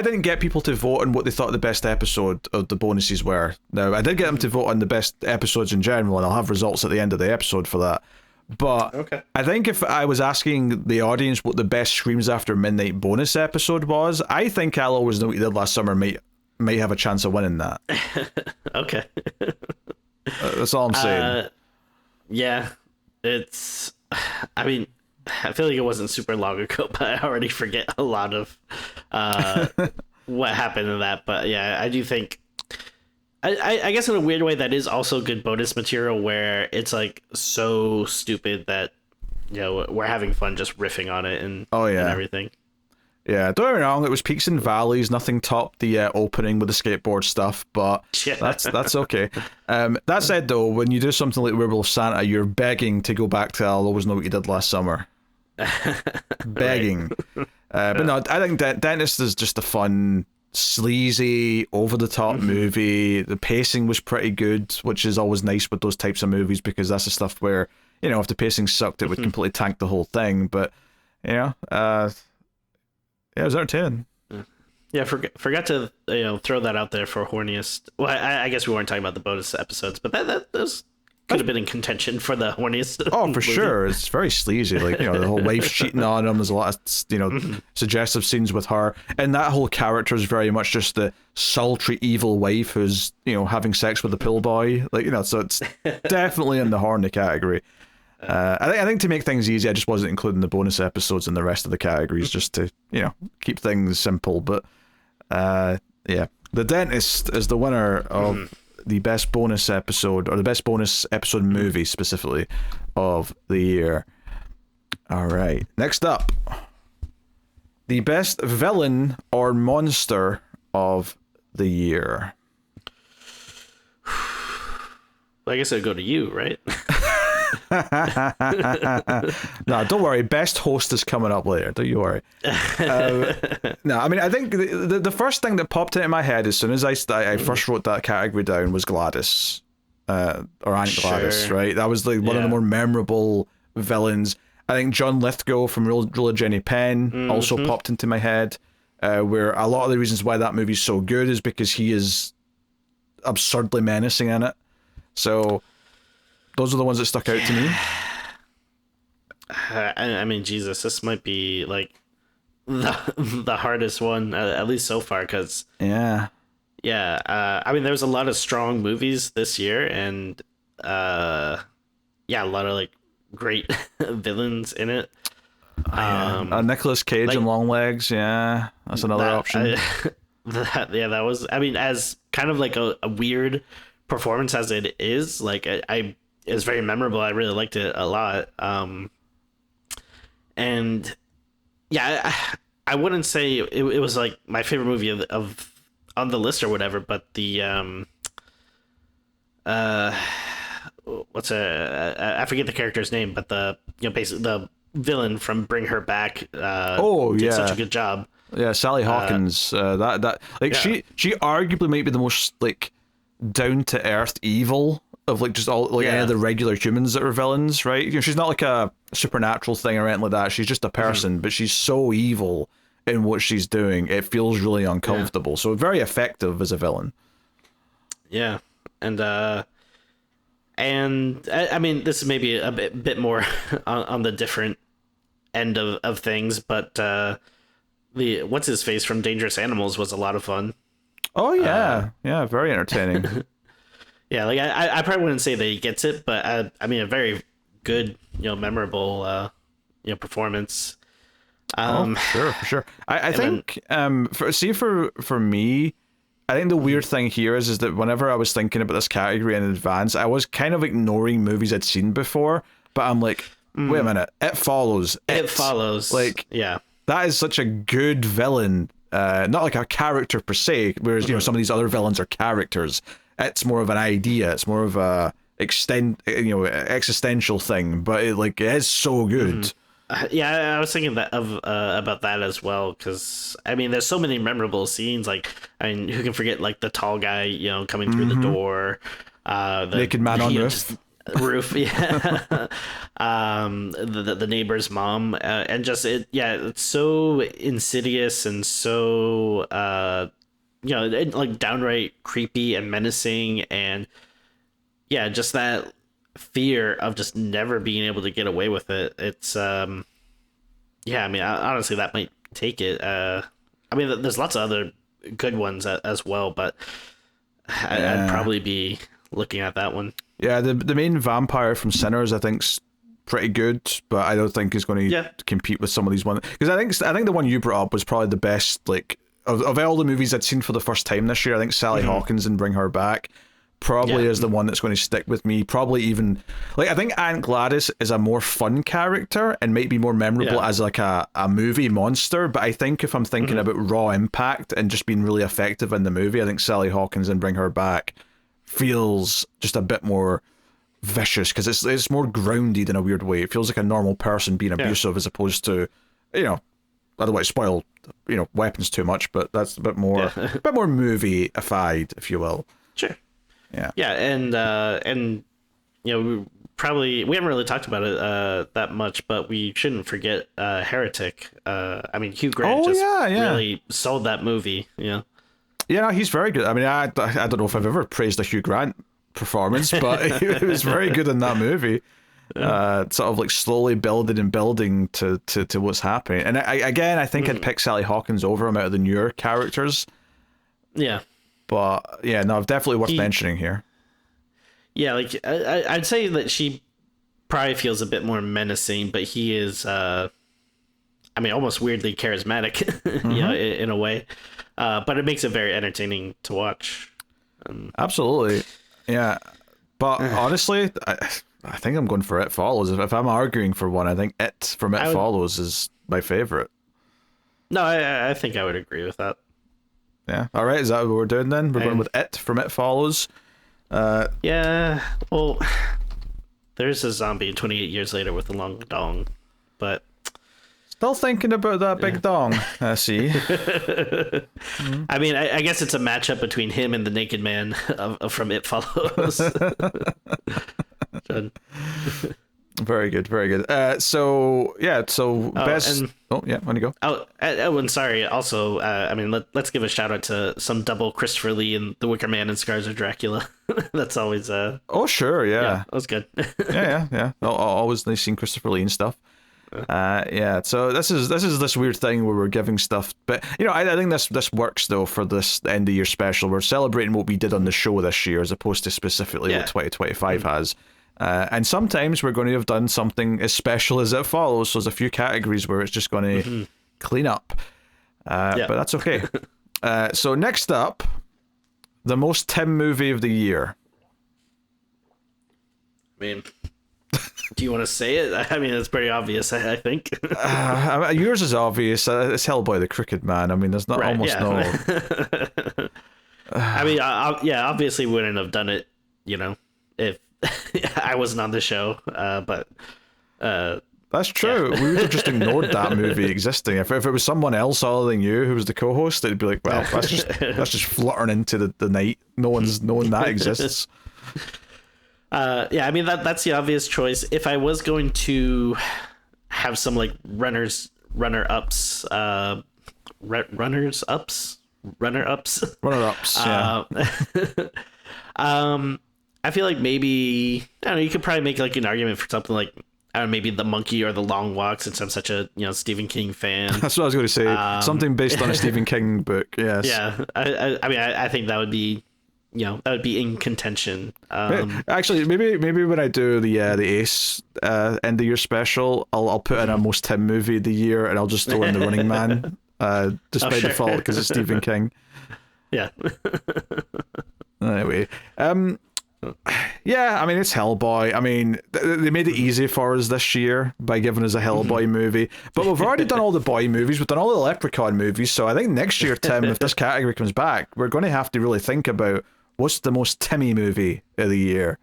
[SPEAKER 1] didn't get people to vote on what they thought the best episode of the bonuses were. Now I did get them to vote on the best episodes in general, and I'll have results at the end of the episode for that. But
[SPEAKER 2] okay.
[SPEAKER 1] I think if I was asking the audience what the best Screams After Midnight bonus episode was, I think I'll always know what you did last summer might have a chance of winning that.
[SPEAKER 2] Okay.
[SPEAKER 1] That's all I'm saying.
[SPEAKER 2] Yeah, it's. I mean, I feel like it wasn't super long ago, but I already forget a lot of what happened in that. But yeah, I do think. I guess in a weird way, that is also good bonus material where it's like so stupid that we're having fun just riffing on it and and everything.
[SPEAKER 1] Yeah, don't get me wrong, it was peaks and valleys. Nothing topped the opening with the skateboard stuff, but that's okay. That said, though, when you do something like Werewolf Santa, you're begging to go back to I'll Always Know What You Did Last Summer. Begging. But no, I think Dentist is just a fun, sleazy, over-the-top movie. The pacing was pretty good, which is always nice with those types of movies, because that's the stuff where, if the pacing sucked, it would completely tank the whole thing. But, yeah, it was entertaining.
[SPEAKER 2] Yeah, forgot to throw that out there for horniest. Well, I guess we weren't talking about the bonus episodes, but that could have been in contention for the horniest.
[SPEAKER 1] Oh, for sure, it's very sleazy. Like the whole wife's cheating on him. There's a lot of suggestive scenes with her, and that whole character is very much just the sultry evil wife who's having sex with the pill boy. So it's definitely in the horny category. I think to make things easy, I just wasn't including the bonus episodes in the rest of the categories, just to keep things simple. But yeah, The Dentist is the winner of the best bonus episode, or the best bonus episode movie specifically of the year. All right, next up, the best villain or monster of the year.
[SPEAKER 2] Well, I guess I'd go to you, right?
[SPEAKER 1] No, don't worry. Best host is coming up later. Don't you worry. No, I mean, I think the first thing that popped into my head as soon as I first wrote that category down was Gladys, or Aunt Gladys, right? That was like one of the more memorable villains. I think John Lithgow from Rule of Jenny Penn also popped into my head, where a lot of the reasons why that movie's so good is because he is absurdly menacing in it. So those are the ones that stuck out to me.
[SPEAKER 2] I mean, Jesus, this might be like the hardest one, at least so far, because I mean, there was a lot of strong movies this year, and a lot of like great villains in it.
[SPEAKER 1] Nicolas Cage and Longlegs, that's another option.
[SPEAKER 2] That was, I mean, as kind of like a weird performance as it is, like it's very memorable. I really liked it a lot. And yeah, I wouldn't say it was like my favorite movie of on the list or whatever, but the I forget the character's name, but the basically the villain from Bring Her Back did such a good job.
[SPEAKER 1] Yeah, Sally Hawkins. She arguably might be the most like down to earth evil of like just all like any of the regular humans that are villains, right? She's not like a supernatural thing or anything like that. She's just a person, but she's so evil in what she's doing. It feels really uncomfortable. So very effective as a villain. Yeah,
[SPEAKER 2] and I mean, this is maybe a bit more on the different end of things, but the what's his face from Dangerous Animals was a lot of fun.
[SPEAKER 1] Oh yeah, very entertaining.
[SPEAKER 2] Yeah, like I probably wouldn't say that he gets it, but I mean, a very good, memorable, performance.
[SPEAKER 1] Sure, for sure. I
[SPEAKER 2] then-
[SPEAKER 1] think for me, I think the weird thing here is that whenever I was thinking about this category in advance, I was kind of ignoring movies I'd seen before, but I'm like, wait a minute, It Follows.
[SPEAKER 2] It Follows.
[SPEAKER 1] Like,
[SPEAKER 2] yeah.
[SPEAKER 1] that is such a good villain, not like a character per se, whereas some of these other villains are characters. It's more of an idea. It's more of a existential thing, but it is so good.
[SPEAKER 2] Yeah, I was thinking that about that as well, because I mean, there's so many memorable scenes. Like, I mean, who can forget like the tall guy, coming through the door, the
[SPEAKER 1] Naked man on roof.
[SPEAKER 2] just- roof, yeah. The neighbor's mom, and just it's so insidious and so like downright creepy and menacing, and yeah, just that fear of just never being able to get away with it. It's I mean, honestly, that might take it. I mean, there's lots of other good ones as well, but I'd probably be looking at that one.
[SPEAKER 1] Yeah, the main vampire from Sinners, I think's pretty good, but I don't think is going to compete with some of these ones, because I think the one you brought up was probably the best. Like of all the movies I'd seen for the first time this year, I think Sally Hawkins and Bring Her Back probably is the one that's going to stick with me. Probably even like I think Aunt Gladys is a more fun character and might be more memorable as like a movie monster, but I think if I'm thinking about raw impact and just being really effective in the movie, I think Sally Hawkins and Bring Her Back feels just a bit more vicious, because it's more grounded in a weird way. It feels like a normal person being abusive as opposed to, otherwise spoil weapons too much, but that's a bit more movie-ified, if you will.
[SPEAKER 2] Sure.
[SPEAKER 1] Yeah,
[SPEAKER 2] and we haven't really talked about it that much, but we shouldn't forget Heretic. I mean, Hugh Grant really sold that movie. Yeah,
[SPEAKER 1] he's very good. I mean, I don't know if I've ever praised a Hugh Grant performance, but he was very good in that movie. Sort of like slowly building to what's happening. And I think I'd pick Sally Hawkins over him out of the newer characters.
[SPEAKER 2] Yeah.
[SPEAKER 1] But yeah, no, definitely worth mentioning here.
[SPEAKER 2] Yeah, like I'd say that she probably feels a bit more menacing, but he is, I mean, almost weirdly charismatic, in a way. But it makes it very entertaining to watch.
[SPEAKER 1] Absolutely, yeah. But honestly, I think I'm going for It Follows. If I'm arguing for one, I think It Follows is my favorite.
[SPEAKER 2] No, I think I would agree with that.
[SPEAKER 1] Yeah. All right. Is that what we're doing then? We're going with It Follows.
[SPEAKER 2] Yeah. Well, there's a zombie 28 years later with a long dong, but
[SPEAKER 1] still thinking about that big dong. I see.
[SPEAKER 2] I mean, I guess it's a matchup between him and the naked man from It Follows.
[SPEAKER 1] Very good, very good. Best. When you go.
[SPEAKER 2] And sorry. Also, I mean, let's give a shout out to some double Christopher Lee in The Wicker Man and Scars of Dracula. That's always
[SPEAKER 1] Oh sure, yeah.
[SPEAKER 2] That was good.
[SPEAKER 1] yeah. Always nice seeing Christopher Lee and stuff. So this is this weird thing where we're giving stuff, but I think this works though for this end of year special. We're celebrating what we did on the show this year as opposed to specifically what 2025 has. And sometimes we're going to have done something as special as It Follows. So there's a few categories where it's just going to clean up. But that's okay. So next up, the most Tim movie of the year.
[SPEAKER 2] I mean, do you want to say it? I mean, it's pretty obvious, I think.
[SPEAKER 1] Yours is obvious. It's Hellboy the Crooked Man. I mean, there's not no...
[SPEAKER 2] I mean, obviously wouldn't have done it, if I wasn't on the show, but
[SPEAKER 1] that's true. We would have just ignored that movie existing. If it was someone else other than you who was the co-host, it'd be like, well, that's just fluttering into the night. No one's knowing that exists.
[SPEAKER 2] I mean that's the obvious choice. If I was going to have some like runner-ups, yeah. I feel like maybe, I don't know, you could probably make like an argument for something like, I don't know, maybe The Monkey or The Long Walk, since I'm such a Stephen King fan.
[SPEAKER 1] That's what I was going to say. Something based on a Stephen King book. Yes.
[SPEAKER 2] Yeah. I mean, I think that would be that would be in contention.
[SPEAKER 1] Actually, maybe when I do the Ace end of year special, I'll put in a most Tim movie of the year, and I'll just throw in The Running Man, just by default because it's Stephen King.
[SPEAKER 2] Yeah.
[SPEAKER 1] Anyway, yeah, I mean, it's Hellboy. I mean, they made it easy for us this year by giving us a Hellboy movie, but we've already done all the boy movies, we've done all the Leprechaun movies, so I think next year, Tim, if this category comes back, we're going to have to really think about what's the most Timmy movie of the year.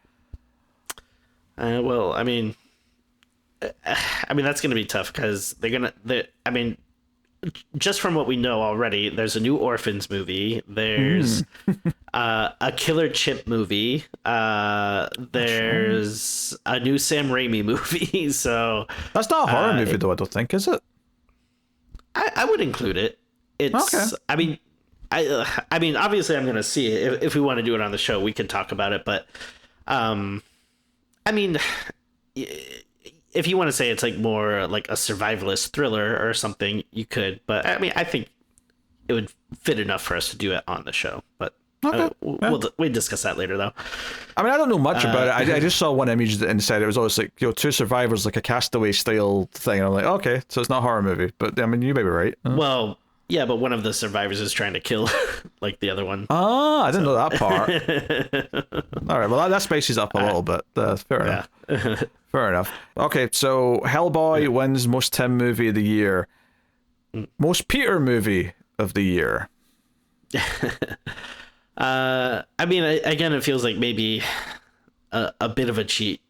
[SPEAKER 2] Well, I mean, that's going to be tough because I mean, just from what we know already, there's a new Orphans movie. There's a Killer Chip movie. There's a new Sam Raimi movie. So
[SPEAKER 1] that's not a horror movie, though. I don't think, is it?
[SPEAKER 2] I would include it. It's. Okay. I mean, obviously, I'm going to see it. If we want to do it on the show, we can talk about it. But, I mean, if you want to say it's like more like a survivalist thriller or something, you could. But I mean, I think it would fit enough for us to do it on the show. But
[SPEAKER 1] okay.
[SPEAKER 2] We'll discuss that later, though.
[SPEAKER 1] I mean, I don't know much about it. I just saw one image and said it was always like, two survivors, like a Castaway style thing. And I'm like, okay, so it's not a horror movie. But I mean, you may be right.
[SPEAKER 2] Well, yeah, but one of the survivors is trying to kill like the other one.
[SPEAKER 1] Oh, I didn't know that part. All right, well, that spices up a little bit. Fair enough. Fair enough. Okay, so Hellboy wins most Tim movie of the year. Most Peter movie of the year.
[SPEAKER 2] I mean, again, it feels like maybe a bit of a cheat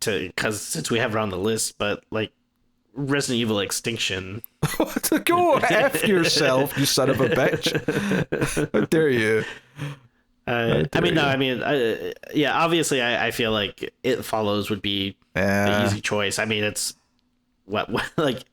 [SPEAKER 2] because since we have it on the list, but like Resident Evil Extinction.
[SPEAKER 1] Go F yourself, you son of a bitch. How dare you?
[SPEAKER 2] Yeah, obviously I feel like It Follows would be the easy choice. I mean, it's what like,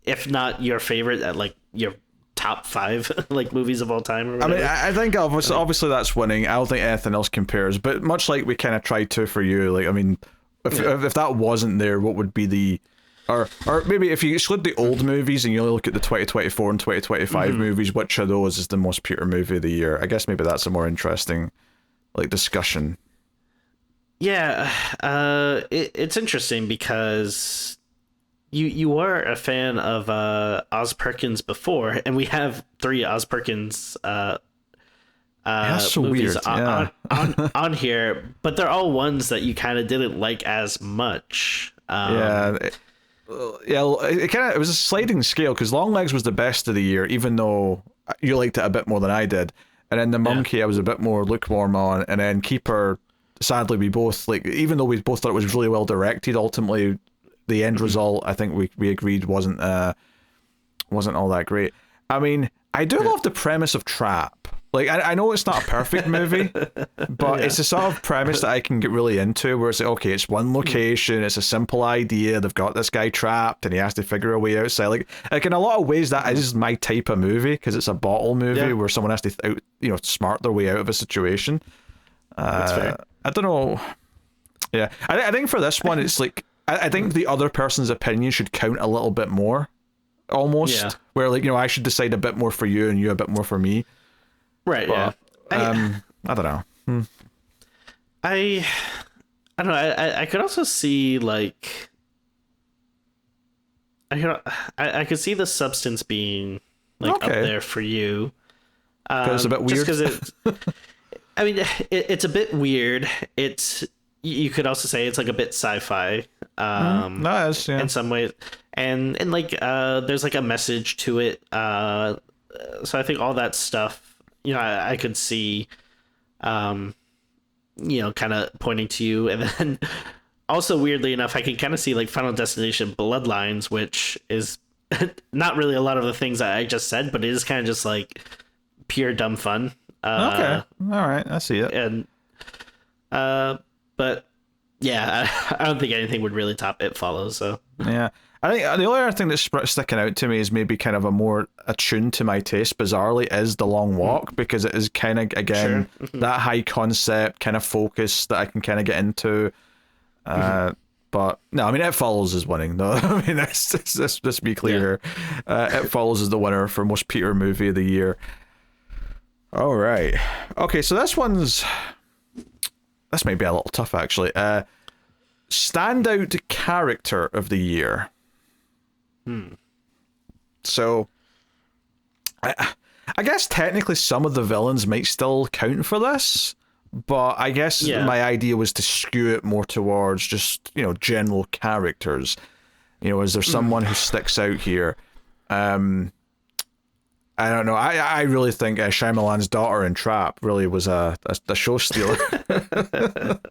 [SPEAKER 2] if not your favorite, at like your top 5 like movies of all time or whatever.
[SPEAKER 1] I mean, I think obviously that's winning. I don't think anything else compares, but much like we kind of tried to for you, like, I mean, if that wasn't there, what would be the, or maybe if you exclude the old movies and you only look at the 2024 and 2025 movies, which of those is the most Peter movie of the year? I guess maybe that's a more interesting like discussion.
[SPEAKER 2] Yeah, it's interesting because you are a fan of Oz Perkins before, and we have 3 Oz Perkins
[SPEAKER 1] that's so
[SPEAKER 2] movies
[SPEAKER 1] weird.
[SPEAKER 2] on here, but they're all ones that you kind of didn't like as much.
[SPEAKER 1] It was a sliding scale because Longlegs was the best of the year, even though you liked it a bit more than I did, and then The Monkey I was a bit more lukewarm on, and then Keeper, sadly, we both, like, even though we both thought it was really well directed, ultimately the end result, I think we agreed wasn't all that great. I mean, I do love the premise of Trap. Like, I know it's not a perfect movie, but it's a sort of premise that I can get really into, where it's like, okay, it's one location, it's a simple idea, they've got this guy trapped, and he has to figure a way outside. Like in a lot of ways, that is my type of movie, because it's a bottle movie where someone has to, smart their way out of a situation.
[SPEAKER 2] That's fair.
[SPEAKER 1] I don't know. Yeah, I think for this one, it's like, I think the other person's opinion should count a little bit more, almost. Yeah. Where, like, I should decide a bit more for you and you a bit more for me.
[SPEAKER 2] Right.
[SPEAKER 1] But, I don't know.
[SPEAKER 2] I don't know. I could also see, like, I could see the Substance being like up there for you.
[SPEAKER 1] It's a bit weird.
[SPEAKER 2] Just because I mean, it's a bit weird. You could also say it's like a bit sci-fi.
[SPEAKER 1] Nice, yeah.
[SPEAKER 2] In some ways, and like there's like a message to it. So I think all that stuff, I could see, kind of pointing to you, and then also weirdly enough, I can kind of see like Final Destination Bloodlines, which is not really a lot of the things that I just said, but it is kind of just like pure dumb fun.
[SPEAKER 1] Okay, all right, I see it.
[SPEAKER 2] And but yeah, I don't think anything would really top It Follows. So
[SPEAKER 1] yeah, I think the only other thing that's sticking out to me is maybe kind of a more attuned to my taste, bizarrely, is The Long Walk, because it is kind of, again, that high concept kind of focus that I can kind of get into. But no, I mean, It Follows is winning, though. I mean, let's be clear. Yeah. It Follows is the winner for most Peter movie of the year. All right. Okay, so this one's this might be a little tough actually. Standout character of the year. So, I guess technically some of the villains might still count for this, but I guess my idea was to skew it more towards just, general characters. Is there someone who sticks out here? I don't know. I really think Shyamalan's daughter in Trap really was a show stealer.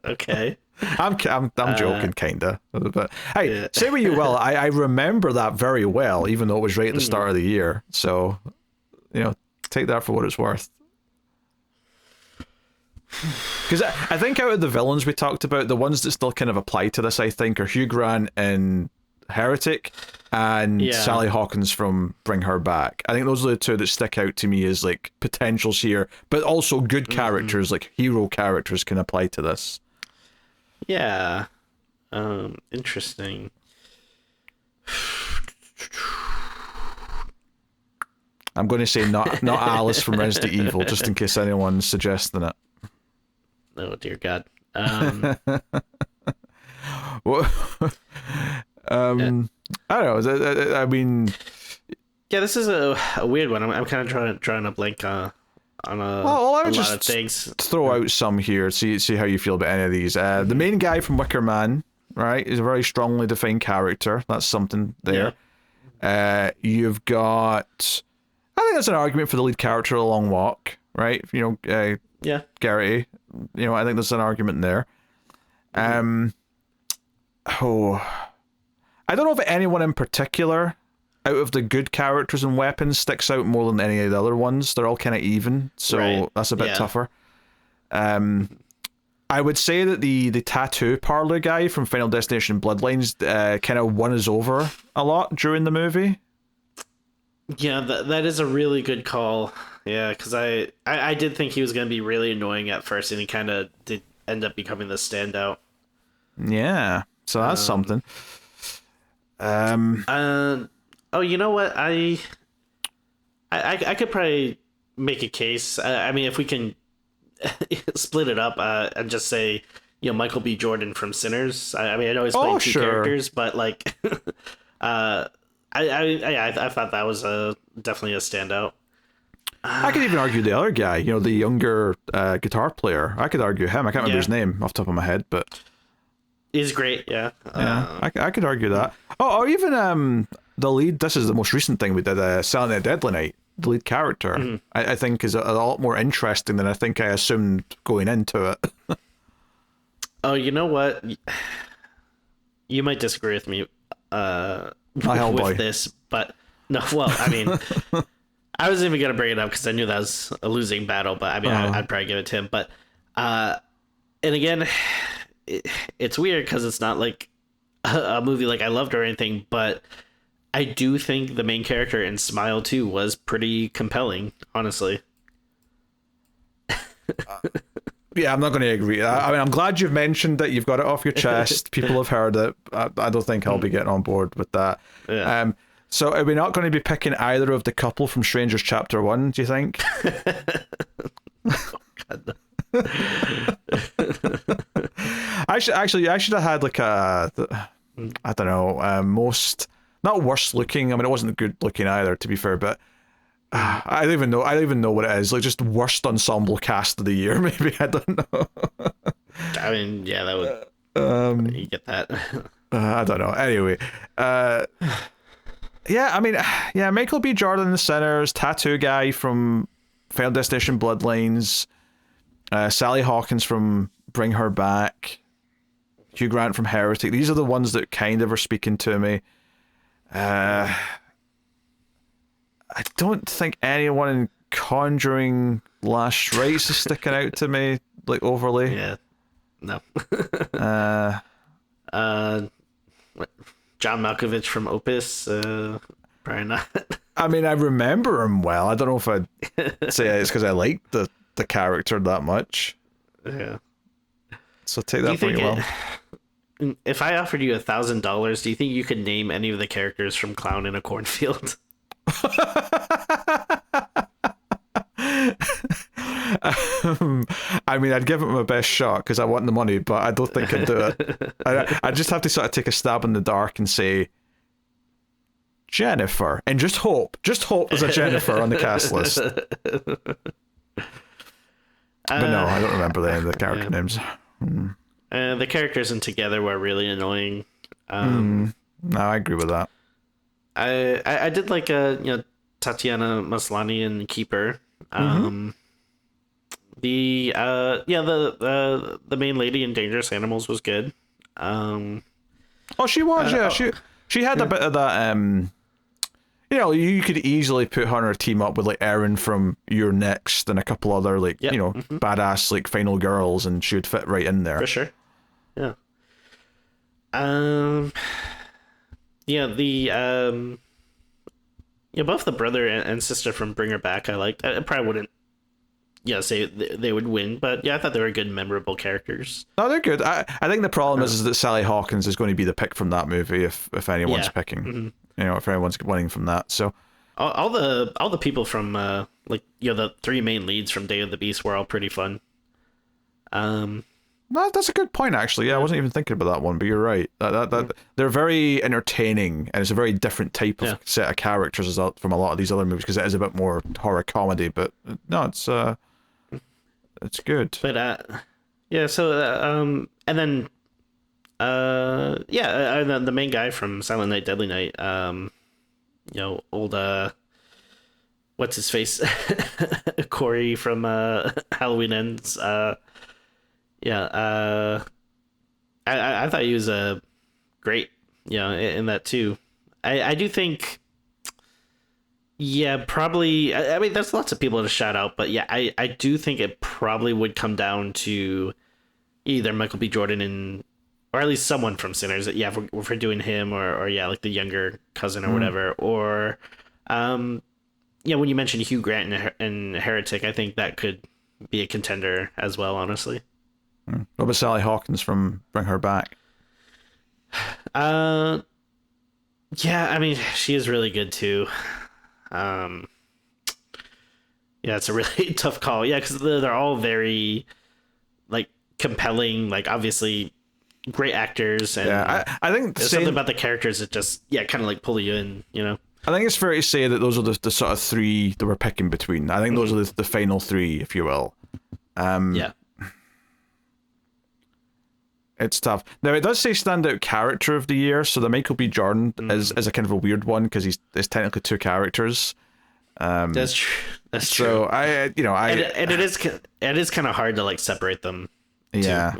[SPEAKER 2] Okay.
[SPEAKER 1] I'm joking, kinda. But hey, say what you will. I remember that very well, even though it was right at the start of the year. So, take that for what it's worth. Because I think out of the villains we talked about, the ones that still kind of apply to this, I think, are Hugh Grant in Heretic and Sally Hawkins from Bring Her Back. I think those are the two that stick out to me as like potentials here, but also good characters, like hero characters, can apply to this.
[SPEAKER 2] Yeah. Interesting.
[SPEAKER 1] I'm going to say not Alice from Resident Evil, just in case anyone's suggesting it.
[SPEAKER 2] Oh dear God.
[SPEAKER 1] Well, I don't know. I mean,
[SPEAKER 2] yeah, this is a weird one. I'm kind of trying to blank on a
[SPEAKER 1] let me
[SPEAKER 2] lot
[SPEAKER 1] just
[SPEAKER 2] of things.
[SPEAKER 1] throw out some here. See how you feel about any of these. The main guy from Wicker Man, right, is a very strongly defined character. That's something there. Yeah. You've got, I think that's an argument for the lead character of The Long Walk, right? Garrity. I think there's an argument there. I don't know if anyone in particular out of the good characters and weapons sticks out more than any of the other ones. They're all kind of even, so that's a bit tougher. I would say that the tattoo parlor guy from Final Destination Bloodlines kind of won us over a lot during the movie.
[SPEAKER 2] Yeah, that is a really good call. Yeah, because I did think he was going to be really annoying at first, and he kind of did end up becoming the standout.
[SPEAKER 1] Yeah, so that's something.
[SPEAKER 2] Oh, you know what? I could probably make a case. I mean, if we can split it up and just say, Michael B. Jordan from Sinners. I mean, I know he's playing two characters, but like, I thought that was definitely a standout.
[SPEAKER 1] I could even argue the other guy, the younger guitar player. I could argue him. I can't remember his name off the top of my head, but
[SPEAKER 2] he's great. Yeah.
[SPEAKER 1] I could argue that. Or even the lead. This is the most recent thing we did. Silent Night, Deadly Night. The lead character, I think, is a lot more interesting than I think I assumed going into it.
[SPEAKER 2] Oh, you know what? You might disagree with me with this, but no. Well, I mean, I wasn't even gonna bring it up because I knew that was a losing battle. But I mean, I'd probably give it to him. But and again, it's weird because it's not like a movie like I loved or anything, but I do think the main character in Smile 2 was pretty compelling, honestly.
[SPEAKER 1] Yeah, I'm not going to agree. I mean, I'm glad you've mentioned that. You've got it off your chest. People have heard it. I don't think I'll be getting on board with that. Yeah. So are we not going to be picking either of the couple from Strangers Chapter 1, do you think?
[SPEAKER 2] Oh, God.
[SPEAKER 1] I should have had like I don't know, most, not worst looking. I mean, it wasn't good looking either, to be fair, but I don't even know what it is. Like, just worst ensemble cast of the year, maybe. I don't know.
[SPEAKER 2] I mean, yeah, that would you get that.
[SPEAKER 1] I don't know. Anyway, yeah, I mean, yeah, Michael B. Jordan in The Sinners, tattoo guy from Final Destination Bloodlines, Sally Hawkins from Bring Her Back, Hugh Grant from Heretic. These are the ones that kind of are speaking to me. I don't think anyone in Conjuring Last Rites is sticking out to me like overly.
[SPEAKER 2] Yeah, no. John Malkovich from Opus, probably not.
[SPEAKER 1] I mean, I remember him well. I don't know if I'd say it's because I liked the character that much.
[SPEAKER 2] Yeah.
[SPEAKER 1] So take that pretty well.
[SPEAKER 2] If I offered you $1,000, do you think you could name any of the characters from Clown in a Cornfield?
[SPEAKER 1] I mean, I'd give it my best shot because I want the money, but I don't think I'd do it. I just have to sort of take a stab in the dark and say Jennifer, and just hope there's a Jennifer on the cast list. But no, I don't remember any of the character names.
[SPEAKER 2] The characters in Together were really annoying.
[SPEAKER 1] No, I agree with that.
[SPEAKER 2] I did like Tatiana Maslany and Keeper. The main lady in Dangerous Animals was good.
[SPEAKER 1] She was, she had a bit of that. You could easily put her on her team up with like Erin from You're Next and a couple other badass like final girls, and she would fit right in there
[SPEAKER 2] for sure. Yeah. Both the brother and sister from Bring Her Back I liked. I probably wouldn't say they would win, but I thought they were good, memorable characters.
[SPEAKER 1] No, they're good. I think the problem is that Sally Hawkins is going to be the pick from that movie if anyone's picking. If anyone's winning from that. So
[SPEAKER 2] all the people from the three main leads from Day of the Beast were all pretty fun.
[SPEAKER 1] No, that's a good point, actually. Yeah, I wasn't even thinking about that one, but you're right. That they're very entertaining, and it's a very different type of set of characters from a lot of these other movies, because it is a bit more horror comedy. But no, it's good.
[SPEAKER 2] But and then the main guy from Silent Night, Deadly Night, old what's his face, Corey from Halloween Ends. I thought he was great, in that too. I do think, probably. I mean, there's lots of people to shout out, but I do think it probably would come down to either Michael B. Jordan or at least someone from Sinners. If we're doing him, or like the younger cousin or whatever, or when you mentioned Hugh Grant and Heretic, I think that could be a contender as well, honestly.
[SPEAKER 1] What about Sally Hawkins from Bring Her Back?
[SPEAKER 2] I mean, she is really good too. It's a really tough call. Because they're all very like compelling, like obviously great actors, and
[SPEAKER 1] I think
[SPEAKER 2] there's something about the characters that just kind of like pull you in.
[SPEAKER 1] I think it's fair to say that those are the sort of three that we're picking between. I think those are the final three, if you will. It's tough. Now, it does say standout character of the year, so the Michael B. Jordan is a kind of a weird one, because there's technically two characters.
[SPEAKER 2] That's true. That's true.
[SPEAKER 1] So and
[SPEAKER 2] it is kind of hard to like separate them.
[SPEAKER 1] Yeah.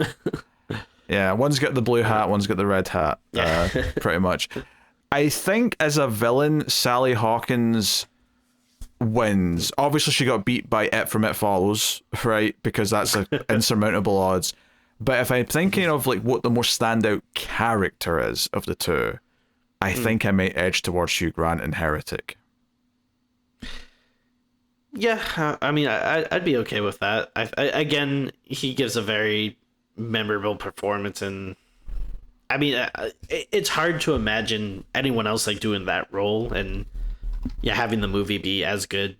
[SPEAKER 1] Yeah, one's got the blue hat, one's got the red hat. Pretty much. I think as a villain, Sally Hawkins wins. Obviously, she got beat by It From It Follows, right? Because that's insurmountable odds. But if I'm thinking of like what the most standout character is of the two, I think I might edge towards Hugh Grant in Heretic.
[SPEAKER 2] Yeah, I mean, I'd be okay with that. Again, he gives a very memorable performance, and I mean, it's hard to imagine anyone else like doing that role, and having the movie be as good.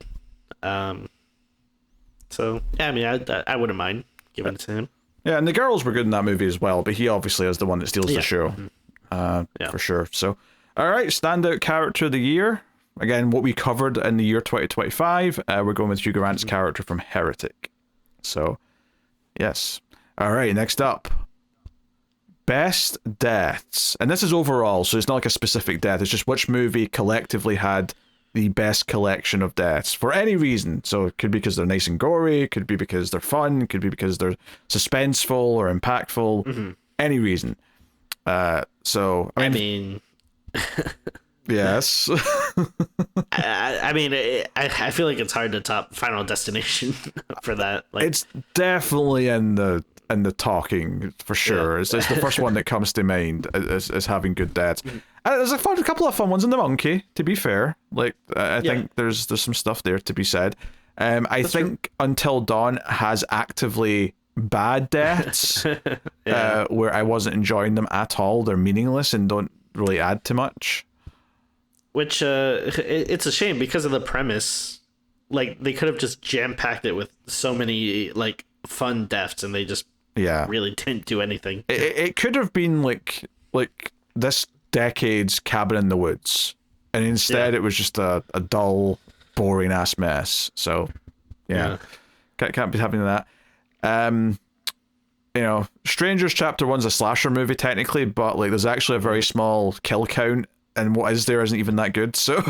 [SPEAKER 2] So I mean, I wouldn't mind giving it to him.
[SPEAKER 1] Yeah, and the girls were good in that movie as well, but he obviously is the one that steals the show, for sure. So, all right, standout character of the year. Again, what we covered in the year 2025, we're going with Hugh Grant's character from Heretic. So, yes. All right, next up. Best deaths. And this is overall, so it's not like a specific death. It's just which movie collectively had the best collection of deaths for any reason. So it could be because they're nice and gory, it could be because they're fun, it could be because they're suspenseful or impactful, any reason. So I mean yes.
[SPEAKER 2] I mean, I feel like it's hard to top Final Destination for that. Like,
[SPEAKER 1] it's definitely in the talking for sure. It's the first one that comes to mind as having good deaths. There's a couple of fun ones in The Monkey, to be fair. Like I think there's some stuff there to be said. I think Until Dawn has actively bad deaths where I wasn't enjoying them at all. They're meaningless and don't really add too much.
[SPEAKER 2] Which it's a shame because of the premise. like they could have just jam packed it with so many like fun deaths, and they just
[SPEAKER 1] Yeah.
[SPEAKER 2] really didn't do anything.
[SPEAKER 1] It could have been like this decade's Cabin in the Woods, and instead it was just a dull, boring ass mess. So yeah. Can't be having that. You know, Strangers Chapter 1's a slasher movie technically, but like there's actually a very small kill count, and what is there isn't even that good. So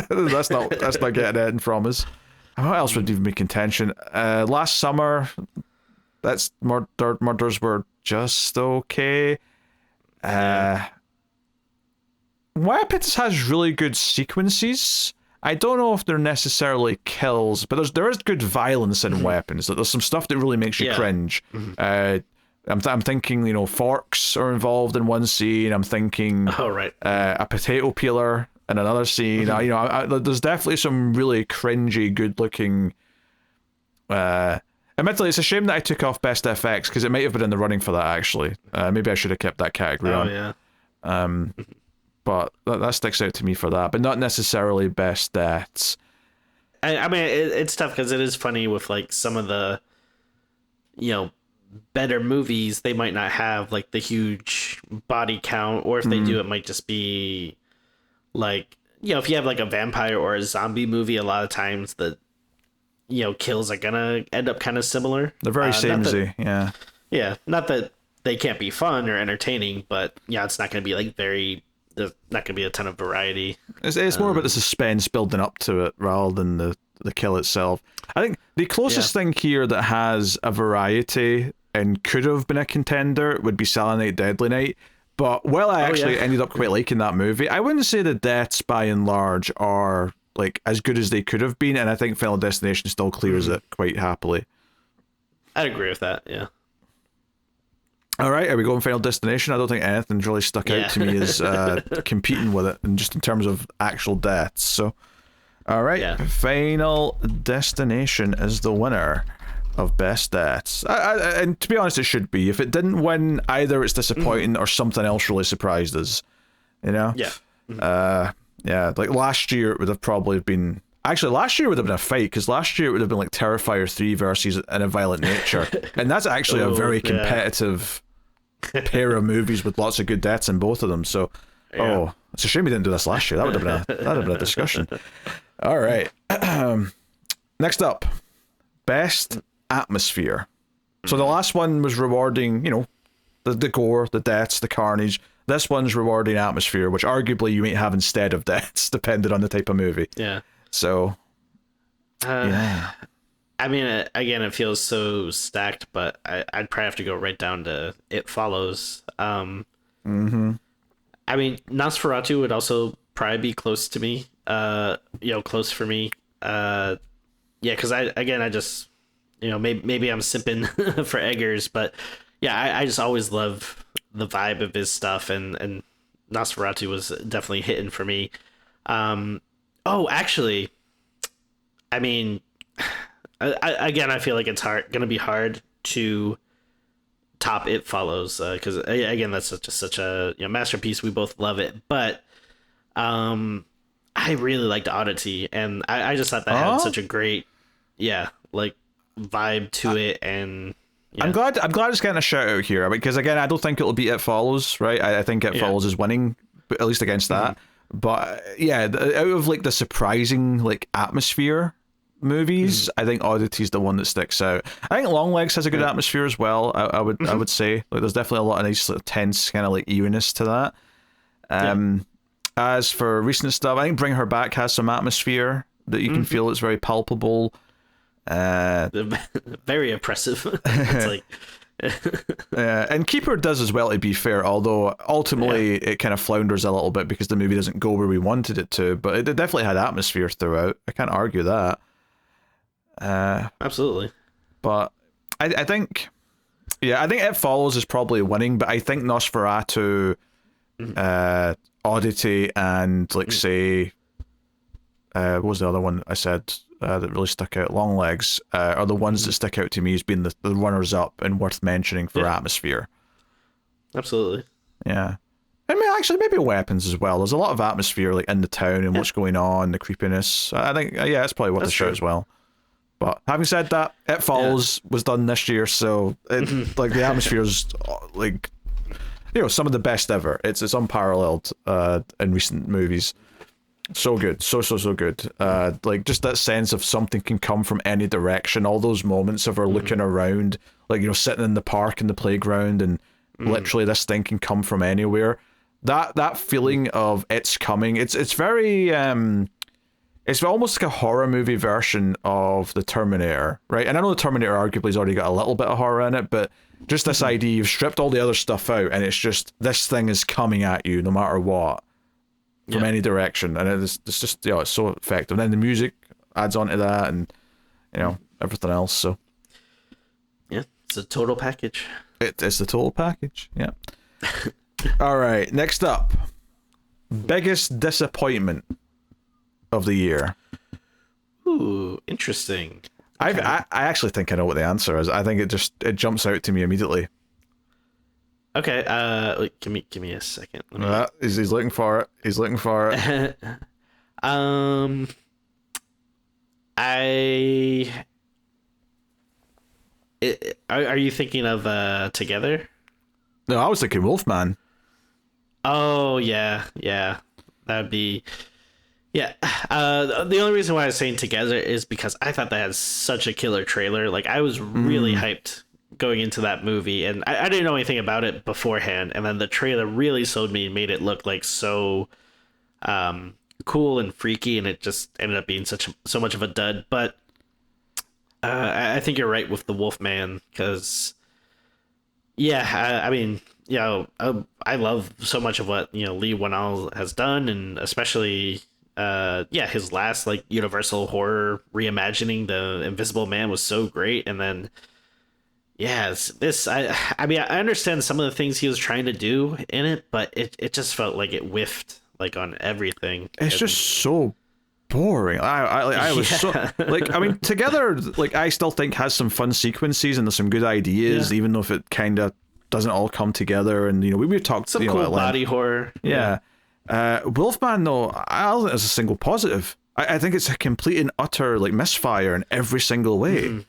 [SPEAKER 1] that's not getting anything from us. And what else would even be contention? Last Summer, that's murders were just okay. Weapons has really good sequences. I don't know if they're necessarily kills, but there is good violence in Weapons. There's some stuff that really makes you cringe. I'm thinking, you know, forks are involved in one scene. I'm thinking a potato peeler in another scene. You know, there's definitely some really cringy, good-looking. Admittedly, it's a shame that I took off Best FX because it might have been in the running for that. Actually, maybe I should have kept that category on. But that sticks out to me for that, but not necessarily best deaths.
[SPEAKER 2] I mean, it's tough because it is funny with like some of the, you know, better movies. They might not have like the huge body count, or if they do, it might just be like, you know, if you have like a vampire or a zombie movie, a lot of times the, you know, kills are gonna end up kind of similar.
[SPEAKER 1] They're very samey, yeah.
[SPEAKER 2] Yeah, not that they can't be fun or entertaining, but yeah, it's not gonna be like there's not going to be a ton of variety.
[SPEAKER 1] It's more about the suspense building up to it rather than the kill itself. I think the closest thing here that has a variety and could have been a contender would be Silent Night, Deadly Night. But while I actually ended up quite liking that movie, I wouldn't say the deaths by and large are like as good as they could have been, and I think Final Destination still clears it quite happily.
[SPEAKER 2] I'd agree with that, yeah.
[SPEAKER 1] All right, are we going Final Destination? I don't think anything's really stuck out to me as competing with it, and just in terms of actual deaths. So, all right, Final Destination is the winner of best deaths. And to be honest, it should be. If it didn't win, either it's disappointing or something else really surprised us. You know?
[SPEAKER 2] Yeah.
[SPEAKER 1] Yeah. Like last year, it would have probably been. Actually, last year would have been a fight, because last year it would have been like Terrifier 3 versus In a Violent Nature, and that's actually a very competitive pair of movies with lots of good deaths in both of them. So, it's a shame we didn't do this last year. That would have been a discussion. All right. Next up, best atmosphere. So the last one was rewarding, you know, the gore, the deaths, the carnage. This one's rewarding atmosphere, which arguably you might have instead of deaths, depending on the type of movie.
[SPEAKER 2] Yeah.
[SPEAKER 1] So,
[SPEAKER 2] I mean, again, it feels so stacked, but I'd probably have to go right down to It Follows. I mean, Nosferatu would also probably be close to me. You know, close for me. Yeah, because I just, you know, maybe I'm simping for Eggers, but yeah, I just always love the vibe of his stuff, and Nosferatu was definitely hitting for me. Oh, actually, I mean, I feel like it's gonna be hard to top It Follows, because again, that's such a masterpiece. We both love it, but I really liked Oddity, and I just thought that had such a great like vibe to it, and I'm glad
[SPEAKER 1] it's getting a shout out here, because again, I don't think it'll beat It Follows, right? I think It Follows is winning, at least against that. But yeah, out of like the surprising like atmosphere movies, I think Oddity's the one that sticks out. I think Longlegs has a good atmosphere as well. I would say, like, there's definitely a lot of nice sort of tense kind of like eeriness to that. As for recent stuff, I think Bring Her Back has some atmosphere that you can feel. It's very palpable.
[SPEAKER 2] Very oppressive. It's like
[SPEAKER 1] and Keeper does as well, to be fair, although ultimately it kind of flounders a little bit because the movie doesn't go where we wanted it to, but it definitely had atmosphere throughout. I can't argue that.
[SPEAKER 2] Absolutely.
[SPEAKER 1] But I think It Follows is probably winning, but I think Nosferatu, Oddity, and like say what was the other one I said that really stuck out? Longlegs are the ones that stick out to me as being the runners up and worth mentioning for atmosphere.
[SPEAKER 2] Absolutely.
[SPEAKER 1] Yeah. I mean, actually, maybe weapons as well. There's a lot of atmosphere like in the town and what's going on, the creepiness. I think, yeah, it's probably worth a shot as well. But having said that, It Follows was done this year, so like the atmosphere is like, you know, some of the best ever. It's unparalleled in recent movies. So good, so good. Like just that sense of something can come from any direction. All those moments of her looking around, like, you know, sitting in the park in the playground, and literally this thing can come from anywhere. That feeling of it's coming. It's very it's almost like a horror movie version of the Terminator, right? And I know the Terminator arguably has already got a little bit of horror in it, but just this idea, you've stripped all the other stuff out, and it's just this thing is coming at you no matter what. From any direction, and it's just, you know, it's so effective. And then the music adds on to that, and, you know, everything else. So
[SPEAKER 2] yeah, it's a total package.
[SPEAKER 1] It's the total package. Yeah. All right, next up, biggest disappointment of the year.
[SPEAKER 2] Ooh, interesting.
[SPEAKER 1] Okay. I actually think I know what the answer is. I think it jumps out to me immediately.
[SPEAKER 2] Okay, give me a second.
[SPEAKER 1] He's looking for it. He's looking for it.
[SPEAKER 2] Are you thinking of Together?
[SPEAKER 1] No, I was thinking Wolfman.
[SPEAKER 2] Oh yeah, that'd be. Yeah, the only reason why I was saying Together is because I thought that had such a killer trailer. Like, I was really hyped going into that movie, and I didn't know anything about it beforehand, and then the trailer really sold me and made it look like so cool and freaky, and it just ended up being so much of a dud. But I think you're right with the Wolfman, because I mean, you know, I love so much of what, you know, Leigh Whannell has done, and especially his last like Universal horror reimagining, The Invisible Man, was so great. And then I mean, I understand some of the things he was trying to do in it, but it just felt like it whiffed like on everything.
[SPEAKER 1] It's just so boring. I was so like, I mean, Together, like, I still think has some fun sequences and there's some good ideas, even though if it kind of doesn't all come together. And, you know, we've talked
[SPEAKER 2] some cool body horror.
[SPEAKER 1] Wolfman, though, I don't think it's a single positive. I think it's a complete and utter like misfire in every single way.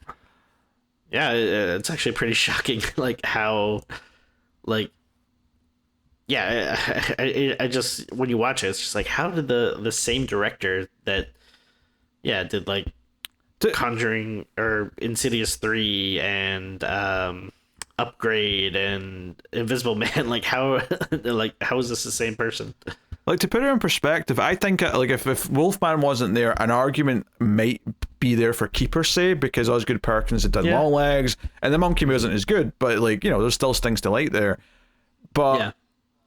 [SPEAKER 2] Yeah, it's actually pretty shocking, like how, like, I just, when you watch it, it's just like, how did the same director that did like Conjuring or Insidious 3 and Upgrade and Invisible Man, like how is this the same person?
[SPEAKER 1] Like, to put it in perspective, I think like if Wolfman wasn't there, an argument might be there for Keeper's sake, because Osgood Perkins had done Long Legs, and the Monkey wasn't as good, but, like, you know, there's still things to like there. But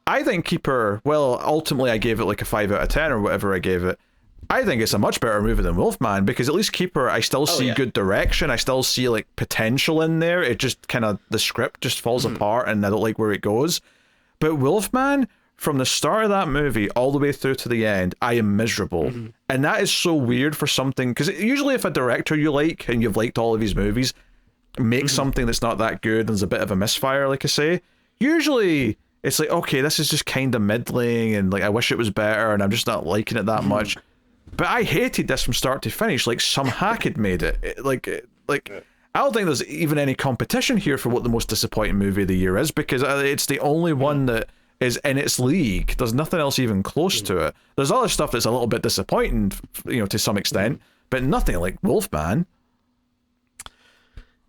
[SPEAKER 1] I think Keeper, well, ultimately I gave it like a 5 out of 10 or whatever I gave it. I think it's a much better movie than Wolfman, because at least Keeper, I still see good direction. I still see like potential in there. It just kind of, the script just falls apart and I don't like where it goes. But Wolfman, from the start of that movie all the way through to the end, I am miserable. And that is so weird for something, because usually if a director you like, and you've liked all of his movies, makes something that's not that good and there's a bit of a misfire, like I say, usually it's like, okay, this is just kind of middling, and like I wish it was better, and I'm just not liking it that much. But I hated this from start to finish, like some hack had made it. Like I don't think there's even any competition here for what the most disappointing movie of the year is, because it's the only one that is in its league. There's nothing else even close to it. There's other stuff that's a little bit disappointing, you know, to some extent, but nothing like Wolfman.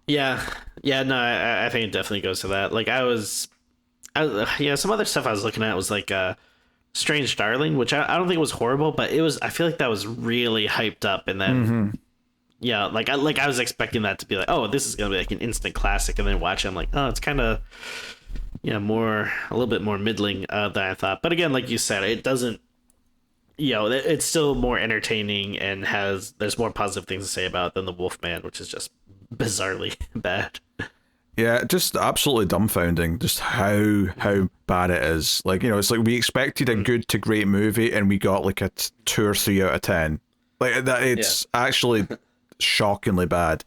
[SPEAKER 2] No, I think it definitely goes to that. Like, some other stuff I was looking at was like Strange Darling, which I don't think was horrible, but it was, I feel like that was really hyped up, and then I was expecting that to be like, oh, this is gonna be like an instant classic, and then watch it, I'm like, oh, it's kind of a little bit more middling than I thought. But again, like you said, it doesn't, it's still more entertaining and there's more positive things to say about it than the Wolfman, which is just bizarrely bad.
[SPEAKER 1] Yeah, just absolutely dumbfounding just how bad it is. Like, it's like we expected a good to great movie and we got like a 2 or 3 out of 10. Like that, it's actually shockingly bad.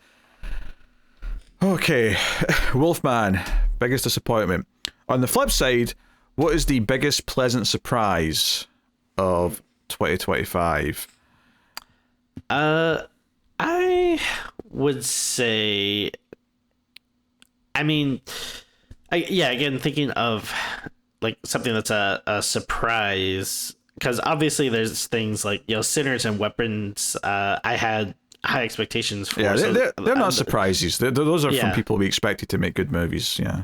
[SPEAKER 1] Okay, Wolfman, biggest disappointment. On the flip side, what is the biggest pleasant surprise of 2025?
[SPEAKER 2] I would say, I mean, again, thinking of like something that's a surprise, because obviously there's things like, Sinners and Weapons. I had high expectations for.
[SPEAKER 1] Yeah,
[SPEAKER 2] So,
[SPEAKER 1] they're not surprises. Those are from
[SPEAKER 2] Yeah.
[SPEAKER 1] people we expected to make good movies. Yeah.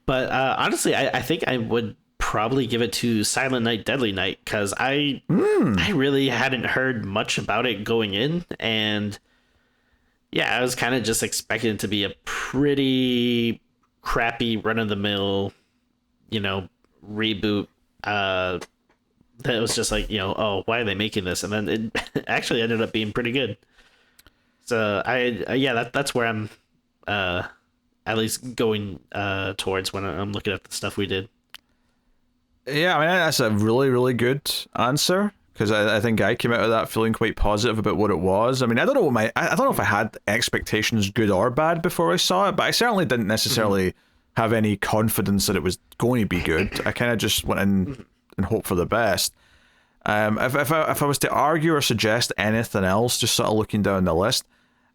[SPEAKER 2] But honestly, I think I would probably give it to Silent Night, Deadly Night, because I really hadn't heard much about it going in, and yeah, I was kind of just expecting it to be a pretty crappy run of the mill, reboot. That was just like, oh, why are they making this? And then it actually ended up being pretty good. So that's where I'm at least going towards when I'm looking at the stuff we did.
[SPEAKER 1] Yeah, I mean, that's a really, really good answer, because I think I came out of that feeling quite positive about what it was. I mean, I don't know I don't know if I had expectations, good or bad, before I saw it, but I certainly didn't necessarily have any confidence that it was going to be good. I kind of just went in and hoped for the best. If I was to argue or suggest anything else, just sort of looking down the list,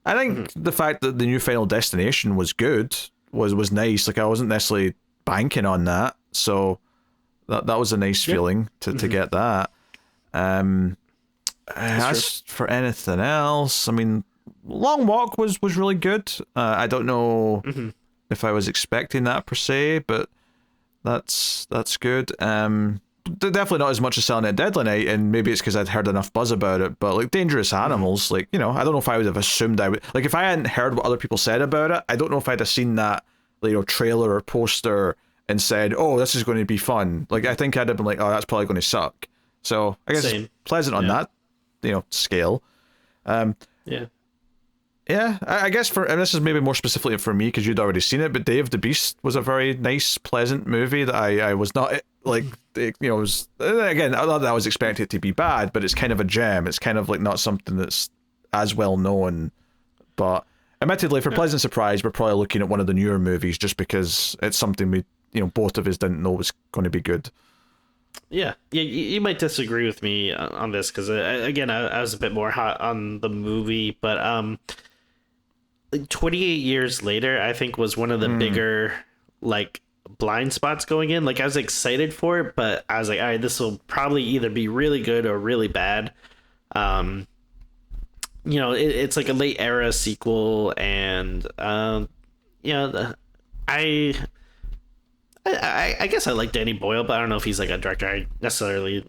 [SPEAKER 1] I think the fact that the new Final Destination was good was nice. Like, I wasn't necessarily banking on that, so that was a nice feeling to get that. As for anything else, I mean, Long Walk was really good. I don't know if I was expecting that per se, but that's good. Definitely not as much as Silent Night, Deadly Night, and maybe it's because I'd heard enough buzz about it. But like Dangerous Animals, like, I don't know if I would have assumed I would, like, if I hadn't heard what other people said about it, I don't know if I'd have seen that, trailer or poster and said, "Oh, this is going to be fun." Like, I think I'd have been like, "Oh, that's probably going to suck." So I guess
[SPEAKER 2] Same.
[SPEAKER 1] it's pleasant on that, scale.
[SPEAKER 2] Yeah.
[SPEAKER 1] Yeah, I guess and this is maybe more specifically for me because you'd already seen it, but Day of the Beast was a very nice, pleasant movie that I was not, like, it was, again, not that I was expecting it to be bad, but it's kind of a gem. It's kind of like not something that's as well known, but admittedly, for pleasant surprise, we're probably looking at one of the newer movies just because it's something we, both of us didn't know was going to be good.
[SPEAKER 2] Yeah, you might disagree with me on this because, again, I was a bit more hot on the movie, but 28 years later, I think, was one of the bigger, like, blind spots going in. Like, I was excited for it, but I was like, all right, this will probably either be really good or really bad. It's like a late era sequel, and I guess I like Danny Boyle, but I don't know if he's like a director I necessarily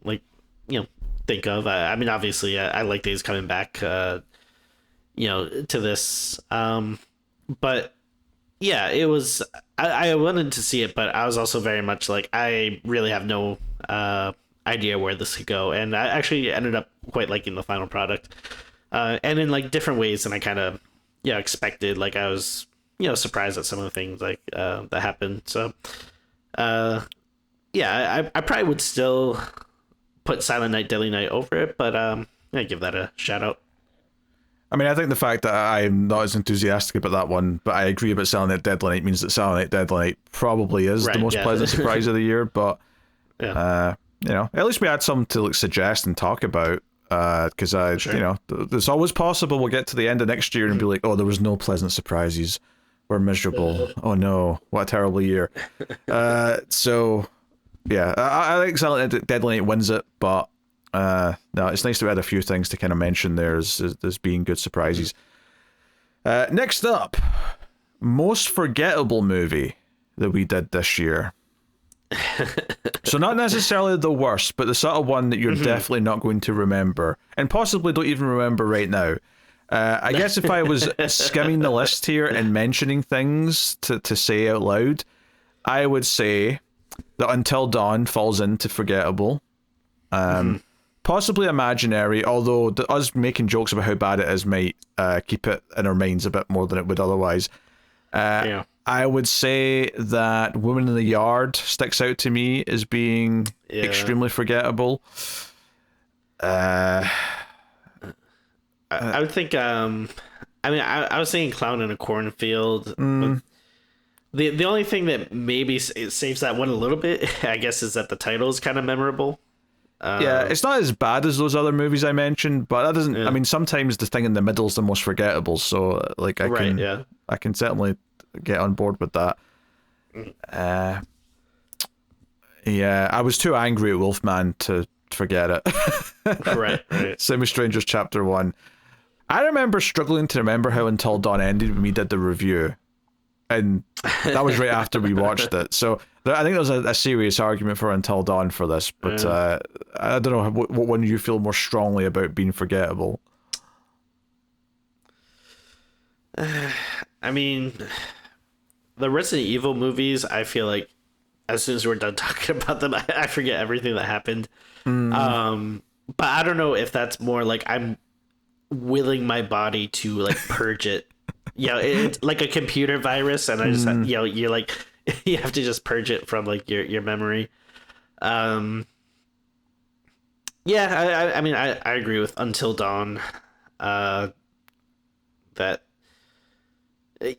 [SPEAKER 2] think of. I mean, obviously, I like that he's coming back, to this. But yeah, it was. I wanted to see it, but I was also very much like, I really have no idea where this could go, and I actually ended up quite liking the final product, and in like different ways than I kind of expected. Like, I was surprised at some of the things like that happened. So. I probably would still put Silent Night, Deadly Night over it, but I give that a shout out.
[SPEAKER 1] I mean, I think the fact that I'm not as enthusiastic about that one, but I agree about Silent Night, Deadly Night means that Silent Night, Deadly Night probably is the most pleasant surprise of the year. But at least we had something to suggest and talk about. Because it's always possible we'll get to the end of next year and be like, "Oh, there was no pleasant surprises. We're miserable. Oh no, what a terrible year." So yeah, I think Silent Night, Deadly Night wins it, but no, it's nice to add a few things to kind of mention there as being good surprises. Next up, most forgettable movie that we did this year. So not necessarily the worst, but the sort of one that you're definitely not going to remember, and possibly don't even remember right now. I guess if I was skimming the list here and mentioning things to say out loud, I would say that Until Dawn falls into forgettable. Possibly Imaginary, although us making jokes about how bad it is might keep it in our minds a bit more than it would otherwise. I would say that Woman in the Yard sticks out to me as being extremely forgettable.
[SPEAKER 2] I would think. I was saying Clown in a Cornfield. The only thing that maybe saves that one a little bit, I guess, is that the title is kind of memorable.
[SPEAKER 1] Yeah, it's not as bad as those other movies I mentioned, but that doesn't.
[SPEAKER 2] Yeah.
[SPEAKER 1] I mean, sometimes the thing in the middle is the most forgettable. So, like, I can certainly get on board with that. Yeah, I was too angry at Wolfman to forget it.
[SPEAKER 2] Right.
[SPEAKER 1] Same with Strangers Chapter 1. I remember struggling to remember how Until Dawn ended when we did the review. And that was right after we watched it. So I think there was a serious argument for Until Dawn for this. But I don't know what one you feel more strongly about being forgettable.
[SPEAKER 2] I mean, the Resident Evil movies, I feel like as soon as we're done talking about them, I forget everything that happened. But I don't know if that's more like I'm willing my body to like purge it. It's like a computer virus, and I just you're like you have to just purge it from like your memory. I mean I agree with Until Dawn. That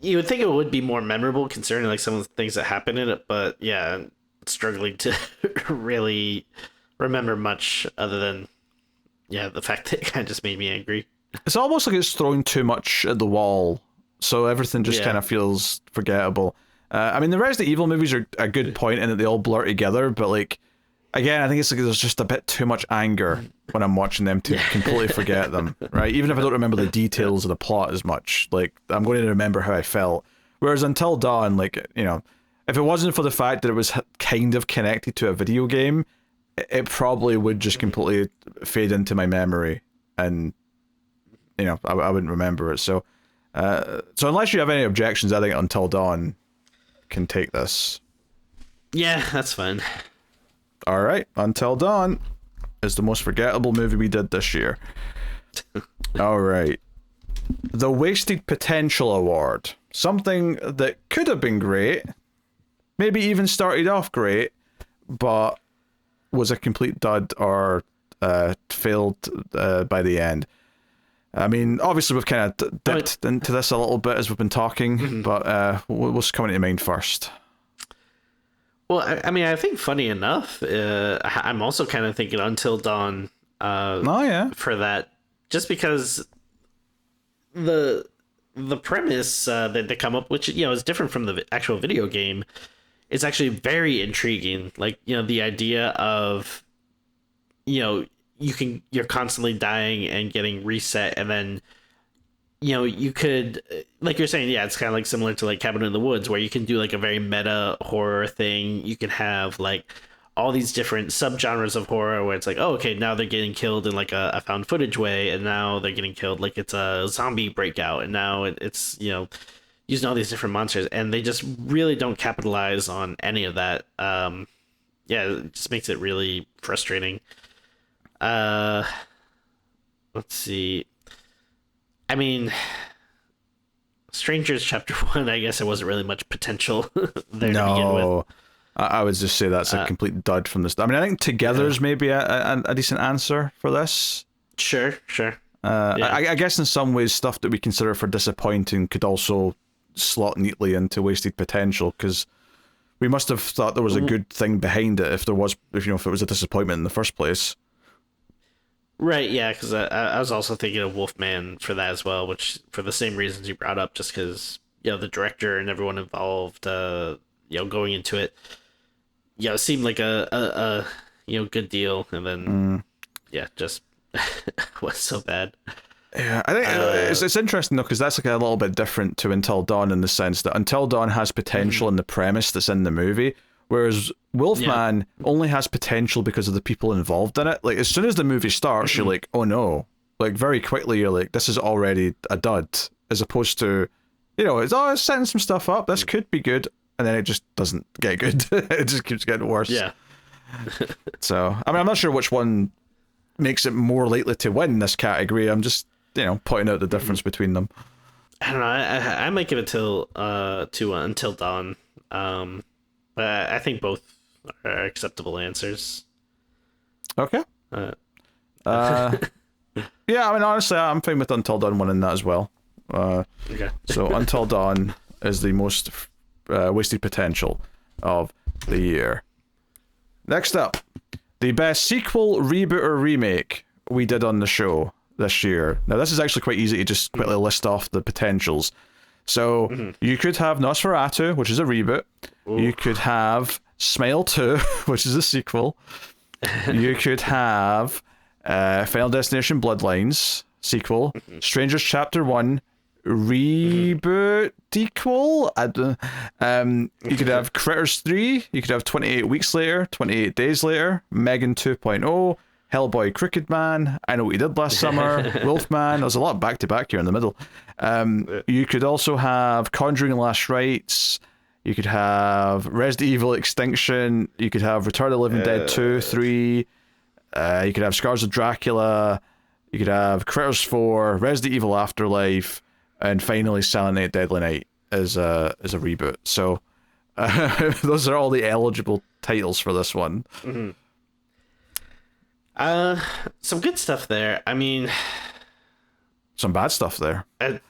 [SPEAKER 2] you would think it would be more memorable concerning like some of the things that happen in it, but yeah, I'm struggling to really remember much other than the fact that it kind of just made me angry.
[SPEAKER 1] It's almost like it's throwing too much at the wall, so everything just kind of feels forgettable. I mean, the Resident Evil movies are a good point in that they all blur together, but like, again, I think it's like there's just a bit too much anger when I'm watching them to completely forget them, right? Even if I don't remember the details of the plot as much, like, I'm going to remember how I felt. Whereas Until Dawn, like, you know, if it wasn't for the fact that it was kind of connected to a video game, it probably would just completely fade into my memory, and you know, I wouldn't remember it. So unless you have any objections, I think Until Dawn can take this.
[SPEAKER 2] Yeah, that's fine.
[SPEAKER 1] All right, Until Dawn is the most forgettable movie we did this year. All right. The Wasted Potential Award. Something that could have been great, maybe even started off great, but was a complete dud or failed by the end. I mean, obviously we've kind of dipped into this a little bit as we've been talking, but what's coming to mind first?
[SPEAKER 2] Well, I mean, I think funny enough, I'm also kind of thinking Until Dawn for that, just because the premise that they come up, which, you know, is different from the actual video game, is actually very intriguing. Like, you know, the idea of, you know, you're constantly dying and getting reset, and then, you know, you could, like you're saying, it's kind of like similar to like Cabin in the Woods, where you can do like a very meta horror thing. You can have like all these different subgenres of horror where it's like, oh, okay, now they're getting killed in like a found footage way, and now they're getting killed like it's a zombie breakout, and now it's, you know, using all these different monsters, and they just really don't capitalize on any of that. It just makes it really frustrating. Let's see. I mean, Strangers Chapter 1, I guess there wasn't really much potential there to begin with.
[SPEAKER 1] I would just say that's a complete dud from this. I mean, I think Together's maybe a decent answer for this.
[SPEAKER 2] Sure.
[SPEAKER 1] I guess in some ways, stuff that we consider for disappointing could also slot neatly into Wasted Potential, because we must have thought there was a good thing behind it if it was a disappointment in the first place.
[SPEAKER 2] Right, yeah, because I was also thinking of Wolfman for that as well, which for the same reasons you brought up, just because, you know, the director and everyone involved, you know, going into it, it seemed like a you know, good deal, and then just was so bad.
[SPEAKER 1] Yeah, I think it's interesting though, because that's like a little bit different to Until Dawn in the sense that Until Dawn has potential in the premise that's in the movie, whereas Wolfman only has potential because of the people involved in it. Like, as soon as the movie starts, you're like, oh no. Like, very quickly, you're like, this is already a dud. As opposed to, you know, it's setting some stuff up. This could be good. And then it just doesn't get good. It just keeps getting worse.
[SPEAKER 2] Yeah.
[SPEAKER 1] So, I mean, I'm not sure which one makes it more likely to win this category. I'm just, you know, pointing out the difference between them.
[SPEAKER 2] I don't know. I might give it to Until Dawn. But I think both are acceptable answers.
[SPEAKER 1] Okay. Yeah, I mean, honestly, I'm fine with Until Dawn winning that as well.
[SPEAKER 2] Okay.
[SPEAKER 1] So Until Dawn is the most wasted potential of the year. Next up, the best sequel, reboot, or remake we did on the show this year. Now, this is actually quite easy to just quickly list off the potentials. So, you could have Nosferatu, which is a reboot. Ooh. You could have Smile 2, which is a sequel. You could have Final Destination Bloodlines, sequel. Strangers Chapter 1, reboot, sequel. You could have Critters 3. You could have 28 Weeks Later, 28 Days Later, Megan 2.0, Hellboy Crooked Man, I Know What You Did Last Summer, Wolfman. There's a lot back-to-back here in the middle. You could also have Conjuring Last Rites. You could have Resident Evil Extinction. You could have Return of the Living Dead 2, 3. You could have Scars of Dracula. You could have Critters 4, Resident Evil Afterlife, and finally Silent Night, Deadly Night as a reboot. So those are all the eligible titles for this one.
[SPEAKER 2] Some good stuff there. I mean,
[SPEAKER 1] some bad stuff there.
[SPEAKER 2] I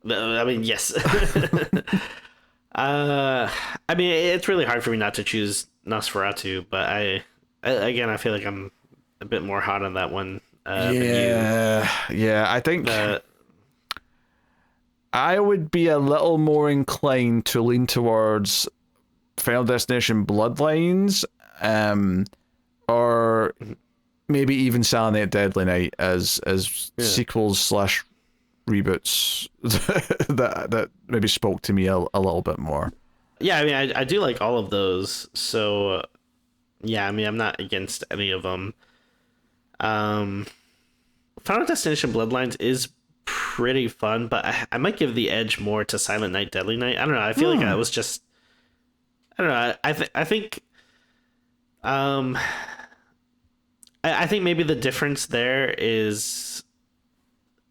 [SPEAKER 2] mean, yes. I mean, it's really hard for me not to choose Nosferatu, but I feel like I'm a bit more hot on that one.
[SPEAKER 1] Yeah, I think I would be a little more inclined to lean towards Final Destination Bloodlines, or maybe even Silent Night, Deadly Night as sequels / reboots that maybe spoke to me a little bit more.
[SPEAKER 2] Yeah, I mean, I do like all of those. So, yeah, I mean, I'm not against any of them. Final Destination Bloodlines is pretty fun, but I might give the edge more to Silent Night, Deadly Night. I don't know. I feel like I was just... I don't know. I think... I think maybe the difference there is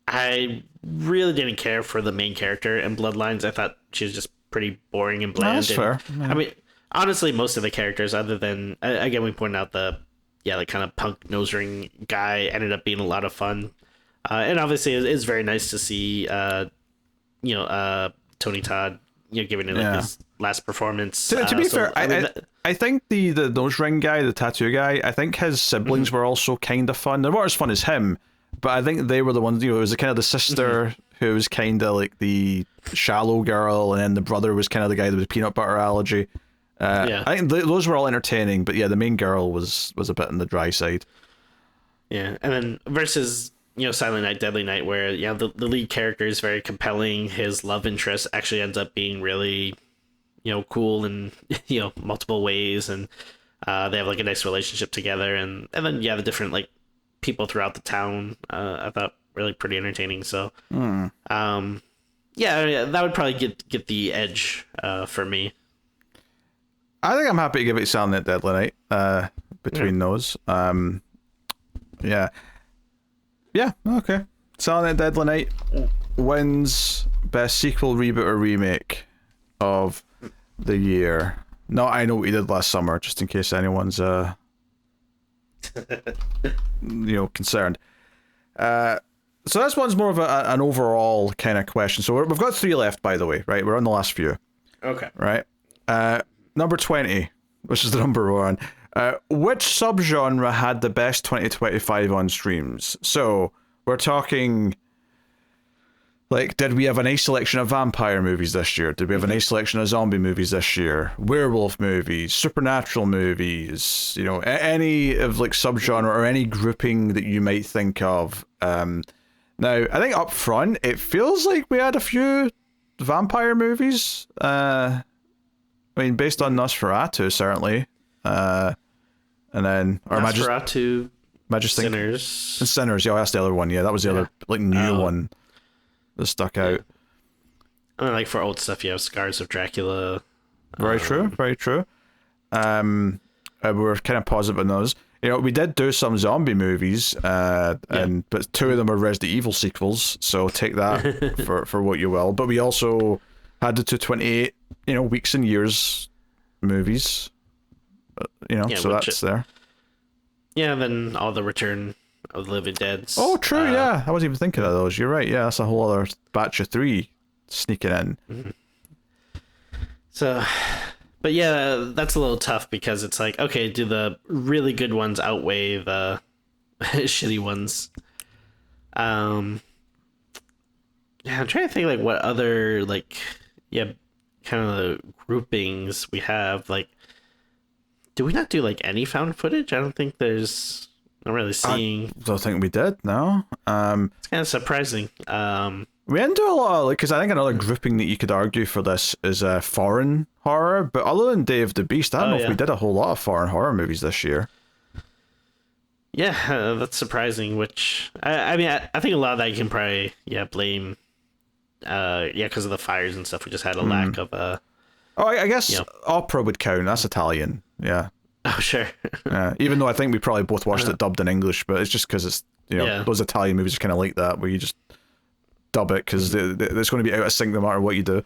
[SPEAKER 2] I really didn't care for the main character in Bloodlines. I thought she was just pretty boring and bland.
[SPEAKER 1] That's fair. Yeah.
[SPEAKER 2] I mean, honestly, most of the characters, other than, again, we pointed out the kind of punk nose ring guy, ended up being a lot of fun. And obviously, it's very nice to see, Tony Todd, giving it his last performance.
[SPEAKER 1] To be fair, I think the nose ring guy, the tattoo guy, I think his siblings were also kind of fun. They weren't as fun as him, but I think they were the ones, it was kind of the sister who was kind of like the shallow girl, and then the brother was kind of the guy with the peanut butter allergy. I think those were all entertaining, but yeah, the main girl was a bit on the dry side. Yeah,
[SPEAKER 2] and then versus Silent Night, Deadly Night, where the lead character is very compelling. His love interest actually ends up being really cool in multiple ways, and they have like a nice relationship together, and then the different like people throughout the town I thought really pretty entertaining. So that would probably get the edge for me.
[SPEAKER 1] I think I'm happy to give it Silent Night, Deadly Night between those. Okay. Silent Night, Deadly Night wins best sequel, reboot, or remake of the year. No, I Know What You Did Last Summer, just in case anyone's concerned. So this one's more of an overall kind of question. So we've got 3 left, by the way, right? We're on the last few.
[SPEAKER 2] Okay.
[SPEAKER 1] Right. Number 20, which is the number one. Which subgenre had the best 2025 on streams? So we're talking, like, did we have a nice selection of vampire movies this year? Did we have a nice selection of zombie movies this year? Werewolf movies, supernatural movies, any of like subgenre or any grouping that you might think of. Now, I think up front, it feels like we had a few vampire movies. I mean, based on Nosferatu, certainly. And then, or
[SPEAKER 2] Nosferatu,
[SPEAKER 1] Sinners. And Sinners, that's the other one. Yeah, that was the other like new one that stuck out.
[SPEAKER 2] I mean, like for old stuff, you have Scars of Dracula.
[SPEAKER 1] Very true. We were kind of positive on those. We did do some zombie movies, but 2 of them are Resident Evil sequels, so take that for what you will. But we also had the 228, weeks and years movies, so that's there.
[SPEAKER 2] Yeah, and then all the Return of the Living Dead.
[SPEAKER 1] Oh, true, I wasn't even thinking of those. You're right, that's a whole other batch of 3 sneaking in.
[SPEAKER 2] So, but yeah, that's a little tough because it's like, okay, do the really good ones outweigh the shitty ones? Um, yeah, I'm trying to think like what other like, yeah, kind of groupings we have. Like, do we not do like any found footage? I don't think there's. I'm really seeing.
[SPEAKER 1] I don't think we did. No.
[SPEAKER 2] It's kind of surprising.
[SPEAKER 1] We didn't do a lot of, like, because I think another grouping that you could argue for this is foreign horror. But other than Day of the Beast, I don't know if we did a whole lot of foreign horror movies this year.
[SPEAKER 2] Yeah, that's surprising. Which I mean, I think a lot of that you can probably blame. Because of the fires and stuff. We just had a lack of
[SPEAKER 1] Oh, I guess Opera would count. That's Italian. Yeah.
[SPEAKER 2] Oh, sure.
[SPEAKER 1] Even though I think we probably both watched it dubbed in English, but it's just because it's, those Italian movies are kind of like that, where you just dub it because it's going to be out of sync no matter what you do.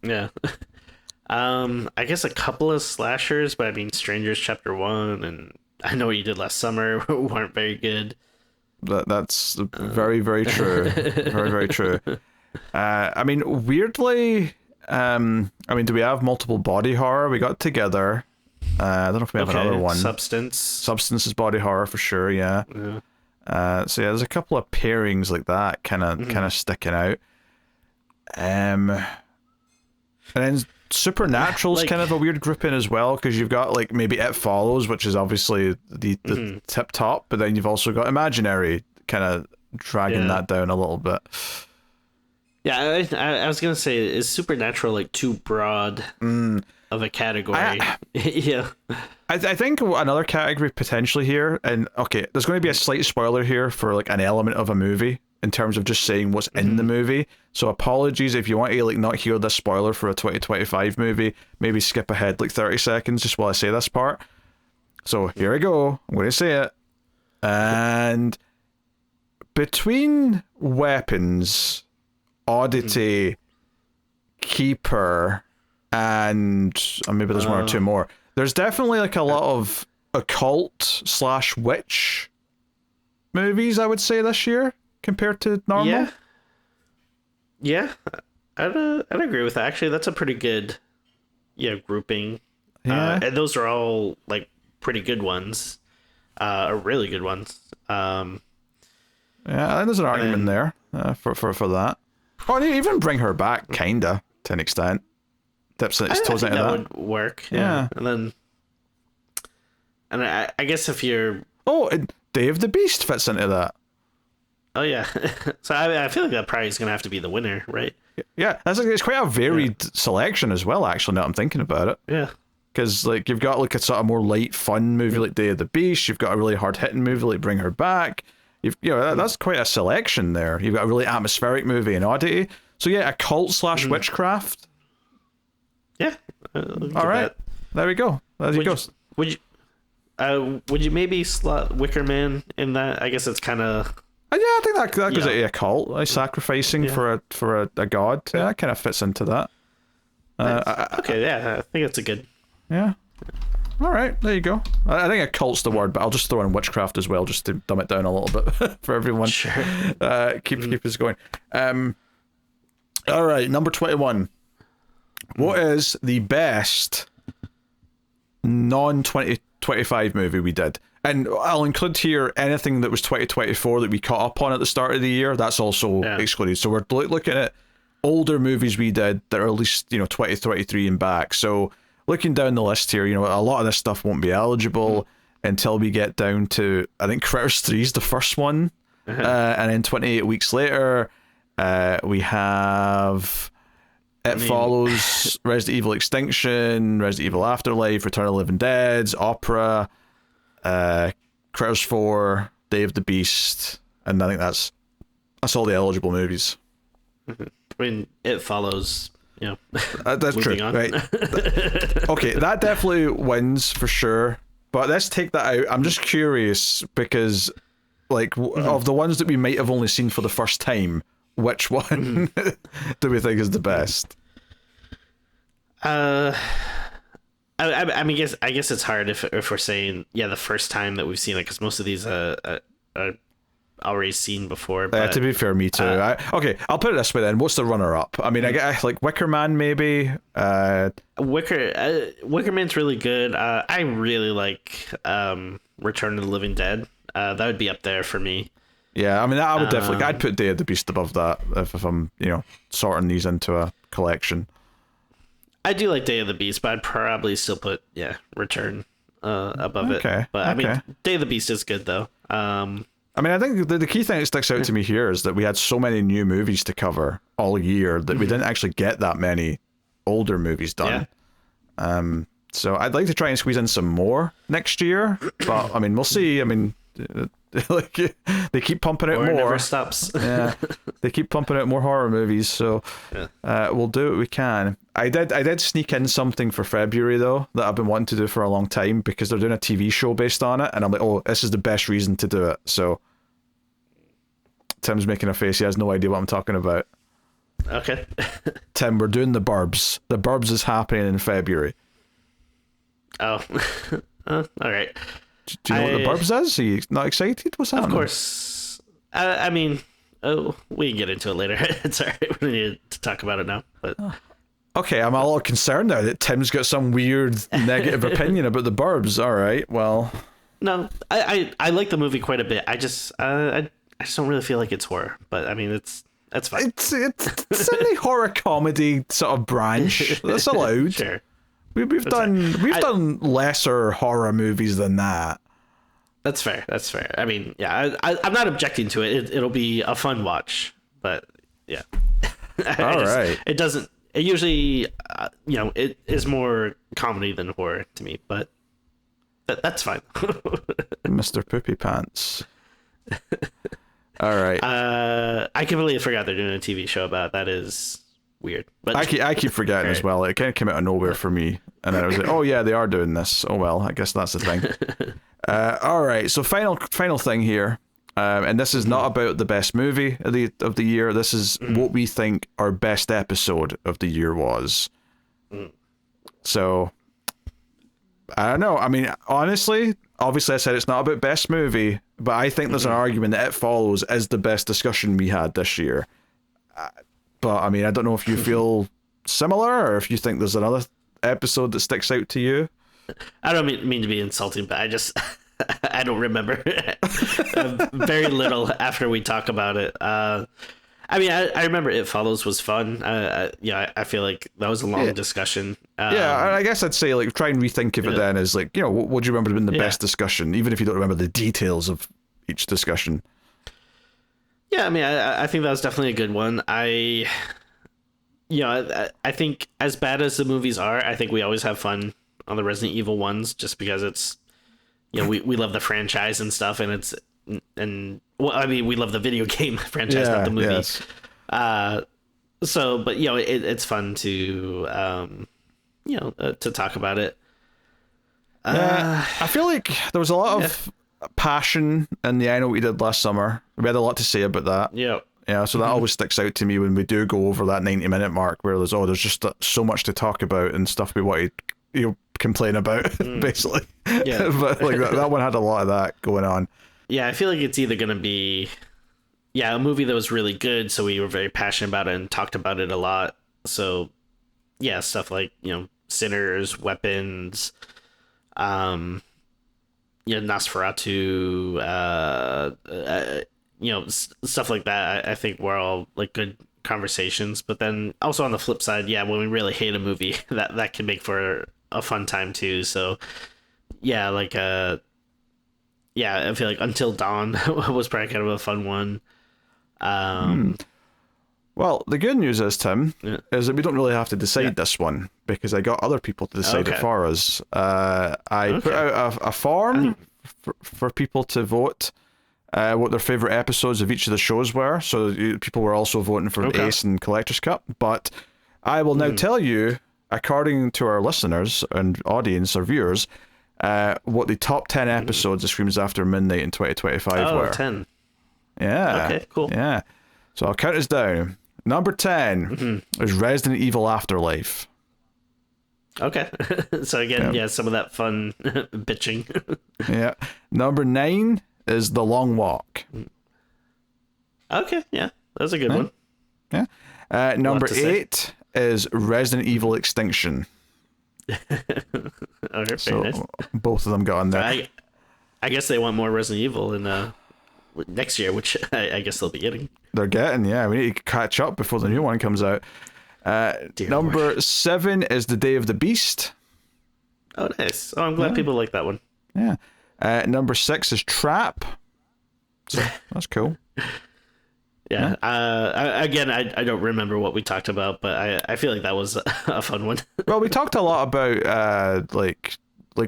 [SPEAKER 2] Yeah. I guess a couple of slashers, but I mean, Strangers Chapter 1 and I Know What You Did Last Summer weren't very good.
[SPEAKER 1] That's very, very true. Very, very true. I mean, weirdly, do we have multiple body horror? We got Together. I don't know if we have another one. Substance is body horror for sure, yeah. So yeah, there's a couple of pairings like that kind of sticking out. And then Supernatural's
[SPEAKER 2] like,
[SPEAKER 1] kind of a weird grouping as well, because you've got like maybe It Follows, which is obviously the tip top, but then you've also got Imaginary kind of dragging that down a little bit.
[SPEAKER 2] Yeah, I was gonna say, is Supernatural like too broad of a category? Yeah.
[SPEAKER 1] I think another category potentially here, and okay, there's going to be a slight spoiler here for like an element of a movie in terms of just saying what's in the movie. So apologies if you want to like not hear this spoiler for a 2025 movie. Maybe skip ahead like 30 seconds just while I say this part. So here we go. I'm going to say it. And between Weapons, Oddity, Keeper, and maybe there's one or two more. There's definitely like a lot of occult/witch movies, I would say, this year compared to normal.
[SPEAKER 2] Yeah, I'd agree with that. Actually, that's a pretty good grouping.
[SPEAKER 1] Yeah,
[SPEAKER 2] and those are all like pretty good ones, or really good ones.
[SPEAKER 1] Yeah, I think there's an argument there for that. Oh, and even Bring Her Back, kinda to an extent. Dips its toes into that.
[SPEAKER 2] Would work.
[SPEAKER 1] Yeah.
[SPEAKER 2] And I guess if you're
[SPEAKER 1] Day of the Beast fits into that.
[SPEAKER 2] Oh yeah. So I feel like that probably is gonna have to be the winner, right?
[SPEAKER 1] Yeah, it's quite a varied selection as well. Actually, now that I'm thinking about it.
[SPEAKER 2] Yeah.
[SPEAKER 1] Because like you've got like a sort of more light, fun movie like Day of the Beast. You've got a really hard hitting movie like Bring Her Back. That's quite a selection there. You've got a really atmospheric movie in Oddity. So yeah, a cult/witchcraft.
[SPEAKER 2] Yeah.
[SPEAKER 1] All right.
[SPEAKER 2] That.
[SPEAKER 1] There we go. There you go.
[SPEAKER 2] Would you maybe slot Wicker Man in that? I guess it's kind of.
[SPEAKER 1] Yeah, I think that goes into a cult, like sacrificing for a god. Yeah, that kind of fits into that.
[SPEAKER 2] Okay, yeah, I think that's a good.
[SPEAKER 1] Yeah. All right, there you go. I think a cult's the word, but I'll just throw in witchcraft as well, just to dumb it down a little bit for everyone.
[SPEAKER 2] Sure.
[SPEAKER 1] Keep us going. All right, number 21. What is the best non-2025 movie we did? And I'll include here anything that was 2024 that we caught up on at the start of the year. That's also excluded. So we're looking at older movies we did that are at least 2023 and back. So looking down the list here, a lot of this stuff won't be eligible until we get down to, I think Critters 3 is the first one. And then 28 weeks later, we have Follows, Resident Evil Extinction, Resident Evil Afterlife, Return of the Living Dead, Opera, Critters 4, Day of the Beast, and I think that's all the eligible movies.
[SPEAKER 2] I mean, It Follows.
[SPEAKER 1] That's true.
[SPEAKER 2] On.
[SPEAKER 1] Right. Okay, that definitely wins for sure. But let's take that out. I'm just curious because, like, of the ones that we might have only seen for the first time, which one do we think is the best?
[SPEAKER 2] I guess it's hard if we're saying the first time that we've seen it, because most of these are already seen before.
[SPEAKER 1] Yeah,
[SPEAKER 2] But
[SPEAKER 1] to be fair, me too. Okay, I'll put it this way then. What's the runner-up? I mean, I get like Wicker Man, maybe.
[SPEAKER 2] Wicker Man's really good. I really like Return of the Living Dead. That would be up there for me.
[SPEAKER 1] Yeah, I mean, I would definitely. I'd put Day of the Beast above that if I'm, sorting these into a collection.
[SPEAKER 2] I do like Day of the Beast, but I'd probably still put Return above it. But I mean, Day of the Beast is good though.
[SPEAKER 1] I mean, I think the key thing that sticks out to me here is that we had so many new movies to cover all year that we didn't actually get that many older movies done. Yeah. So I'd like to try and squeeze in some more next year, but I mean, we'll see. I mean, like they keep pumping out more. It
[SPEAKER 2] never stops.
[SPEAKER 1] Yeah, they keep pumping out more horror movies, so we'll do what we can. I did sneak in something for February though that I've been wanting to do for a long time because they're doing a TV show based on it, and I'm like, oh, this is the best reason to do it. So Tim's making a face; he has no idea what I'm talking about.
[SPEAKER 2] Okay.
[SPEAKER 1] Tim, we're doing The Burbs. The Burbs is happening in February.
[SPEAKER 2] Oh, all right.
[SPEAKER 1] Do you know what The Burbs is? Are you not excited? What's happening?
[SPEAKER 2] Of course. I mean, we can get into it later. It's all right. We don't need to talk about it now. But
[SPEAKER 1] okay, I'm a little concerned now that Tim's got some weird negative opinion about The Burbs. All right, well.
[SPEAKER 2] No, I like the movie quite a bit. I just don't really feel like it's horror. But I mean, that's fine.
[SPEAKER 1] It's in the horror comedy sort of branch. That's allowed.
[SPEAKER 2] Sure.
[SPEAKER 1] We've done lesser horror movies than that.
[SPEAKER 2] That's fair. That's fair. I mean, yeah, I'm not objecting to it. It'll be a fun watch, but yeah.
[SPEAKER 1] Right.
[SPEAKER 2] It doesn't. It usually, it is more comedy than horror to me, but that's fine.
[SPEAKER 1] Mr. Poopy Pants. All right.
[SPEAKER 2] I completely forgot they're doing a TV show about it. That is weird. But
[SPEAKER 1] I keep forgetting as well. It kind of came out of nowhere for me, and then I was like, oh yeah, they are doing this. Oh well, I guess that's the thing. All right, so final thing here, and this is not about the best movie of the year. This is what we think our best episode of the year was. So I don't know. I mean, honestly, obviously I said it's not about best movie, but I think there's an argument that It Follows is the best discussion we had this year. But I mean, I don't know if you feel similar or if you think there's another episode that sticks out to you.
[SPEAKER 2] I don't mean to be insulting, but I just I don't remember very little after we talk about it. I mean, I remember It Follows was fun. I feel like that was a long discussion.
[SPEAKER 1] Yeah, and I guess I'd say like try and rethink of it then as like, what do you remember being the best discussion, even if you don't remember the details of each discussion.
[SPEAKER 2] Yeah, I mean, I think that was definitely a good one. I think as bad as the movies are, I think we always have fun on the Resident Evil ones, just because it's, we love the franchise and stuff, and I mean, we love the video game franchise, not the movie. Yes. But it's fun to to talk about it.
[SPEAKER 1] I feel like there was a lot of passion in the I Know What You Did Last Summer. We had a lot to say about that. Yeah, so that always sticks out to me when we do go over that 90-minute mark where there's just so much to talk about and stuff we want to complain about, basically. Yeah. But like that one had a lot of that going on.
[SPEAKER 2] Yeah, I feel like it's either going to be a movie that was really good, so we were very passionate about it and talked about it a lot. So yeah, stuff like, Sinners, Weapons, Nosferatu, stuff like that. I think were all like good conversations. But then also on the flip side, when we really hate a movie, that can make for a fun time too. So I feel like Until Dawn was probably kind of a fun one.
[SPEAKER 1] Well, the good news is, Tim, is that we don't really have to decide this one because I got other people to decide it for us. I put out a form for people to vote what their favorite episodes of each of the shows were. So people were also voting for Ace and Collector's Cup. But I will now tell you, according to our listeners and audience or viewers, what the top 10 episodes of Screams After Midnight in 2025 were.
[SPEAKER 2] 10.
[SPEAKER 1] Yeah.
[SPEAKER 2] Okay, cool.
[SPEAKER 1] Yeah. So I'll count us down. Number 10 is Resident Evil Afterlife.
[SPEAKER 2] Okay. So again, some of that fun bitching.
[SPEAKER 1] Yeah. Number 9 is The Long Walk.
[SPEAKER 2] Okay, yeah, that was a good one.
[SPEAKER 1] Yeah. Number
[SPEAKER 2] to say.
[SPEAKER 1] 8 is Resident Evil Extinction.
[SPEAKER 2] Okay, very
[SPEAKER 1] So
[SPEAKER 2] nice.
[SPEAKER 1] both of them got on there.
[SPEAKER 2] I guess they want more Resident Evil in next year, which I guess they'll be getting.
[SPEAKER 1] They're getting, yeah. We need to catch up before the new one comes out.
[SPEAKER 2] Dear
[SPEAKER 1] Number
[SPEAKER 2] Lord.
[SPEAKER 1] 7 is The Day of the Beast.
[SPEAKER 2] Oh, nice. Oh, I'm glad people like that one.
[SPEAKER 1] Yeah. Number 6 is Trap. So that's cool.
[SPEAKER 2] Yeah. Again, I don't remember what we talked about, but I feel like that was a fun one.
[SPEAKER 1] Well, we talked a lot about like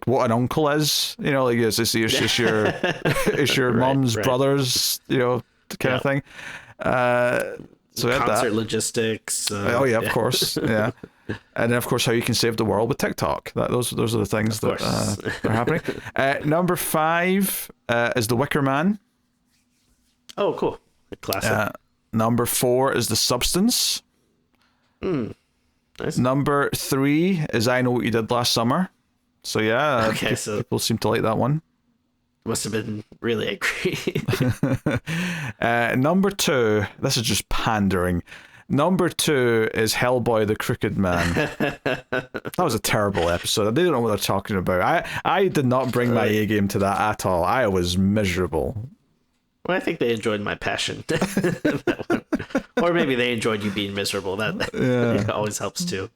[SPEAKER 1] what an uncle is. You know, like it's your it's your
[SPEAKER 2] Right,
[SPEAKER 1] mom's
[SPEAKER 2] right.
[SPEAKER 1] brother's, you know, kind of
[SPEAKER 2] Yeah.
[SPEAKER 1] thing. So we had
[SPEAKER 2] Concert
[SPEAKER 1] that.
[SPEAKER 2] logistics.
[SPEAKER 1] Oh yeah, of course, yeah. And then of course how you can save the world with TikTok. Those are the things that are happening. Number 5 is The Wicker Man.
[SPEAKER 2] Oh, cool. A classic.
[SPEAKER 1] Number 4 is The Substance.
[SPEAKER 2] Nice.
[SPEAKER 1] Number 3 is I Know What You Did Last Summer. So yeah,
[SPEAKER 2] Okay, so
[SPEAKER 1] people seem to like that one.
[SPEAKER 2] must have been really angry.
[SPEAKER 1] Number 2, this is just pandering. Number 2 is Hellboy the Crooked Man. That was a terrible episode. They don't know what they're talking about. I did not bring my A game to that at all. I was miserable.
[SPEAKER 2] Well, I think they enjoyed my passion. That one. Or maybe they enjoyed you being miserable. That always helps too.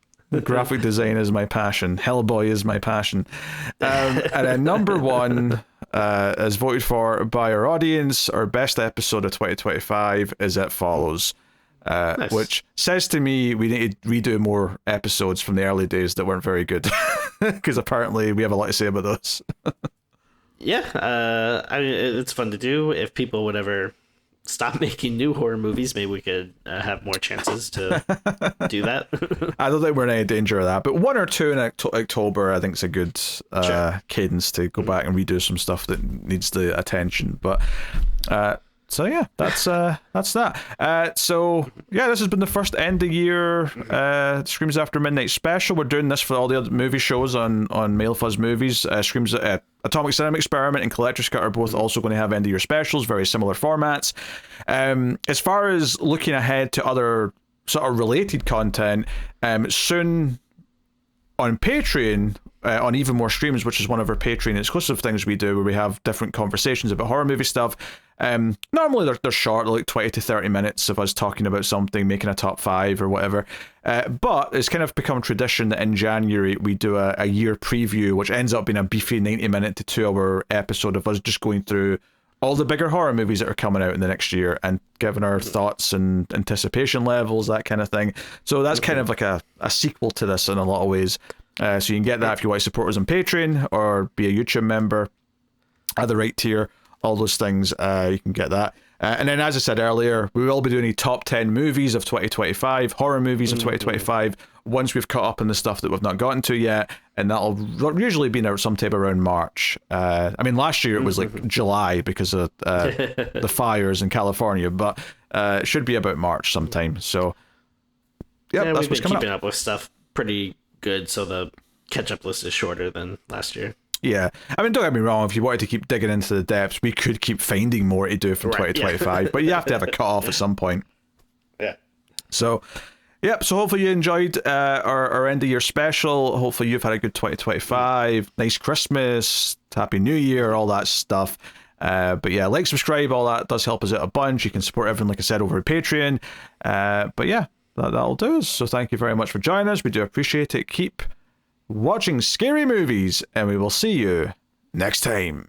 [SPEAKER 1] Graphic design is my passion. Hellboy is my passion. And then number 1, as voted for by our audience, our best episode of 2025 is It Follows.
[SPEAKER 2] Nice.
[SPEAKER 1] Which says to me we need to redo more episodes from the early days that weren't very good. Because apparently we have a lot to say about those.
[SPEAKER 2] Yeah, I mean, it's fun to do. If people would ever stop making new horror movies, maybe we could have more chances to do that.
[SPEAKER 1] I don't think we're in any danger of that, but 1 or 2 in October I think is a good cadence to go back and redo some stuff that needs the attention. But so yeah, that's that. So yeah, this has been the first end of year Screams After Midnight special. We're doing this for all the other movie shows on Male Fuzz Movies. Screams Atomic Cinema Experiment and Collector's Cut are both also going to have end of year specials, very similar formats. As far as looking ahead to other sort of related content, soon on Patreon, on Even More Streams, which is one of our Patreon exclusive things we do, where we have different conversations about horror movie stuff. Normally they're short, like 20 to 30 minutes of us talking about something, making a top 5 or whatever. But it's kind of become tradition that in January we do a year preview, which ends up being a beefy 90-minute to 2-hour episode of us just going through all the bigger horror movies that are coming out in the next year and giving our thoughts and anticipation levels, that kind of thing. So that's kind of like a sequel to this in a lot of ways. So you can get that if you want to support us on Patreon or be a YouTube member at the right tier. All those things, you can get that. And then, as I said earlier, we will be doing a top 10 movies of 2025, horror movies of 2025, once we've caught up on the stuff that we've not gotten to yet. And that'll usually be sometime around March. I mean, last year it was like July because of the fires in California, but it should be about March sometime. So, yeah,
[SPEAKER 2] Yeah,
[SPEAKER 1] that's
[SPEAKER 2] we've
[SPEAKER 1] what's
[SPEAKER 2] been
[SPEAKER 1] coming
[SPEAKER 2] keeping
[SPEAKER 1] up.
[SPEAKER 2] up with stuff pretty good, so the catch-up list is shorter than last year.
[SPEAKER 1] Yeah, I mean, don't get me wrong. If you wanted to keep digging into the depths, we could keep finding more to do from
[SPEAKER 2] Right, yeah.
[SPEAKER 1] 2025. But you have to have a cut-off at some point.
[SPEAKER 2] Yeah.
[SPEAKER 1] So, yep. So hopefully you enjoyed our end of year special. Hopefully you've had a good 2025. Nice Christmas, Happy New Year, all that stuff. But yeah, like, subscribe, all that does help us out a bunch. You can support everything, like I said, over at Patreon. But yeah, that'll do us. So thank you very much for joining us. We do appreciate it. Keep watching scary movies, and we will see you next time.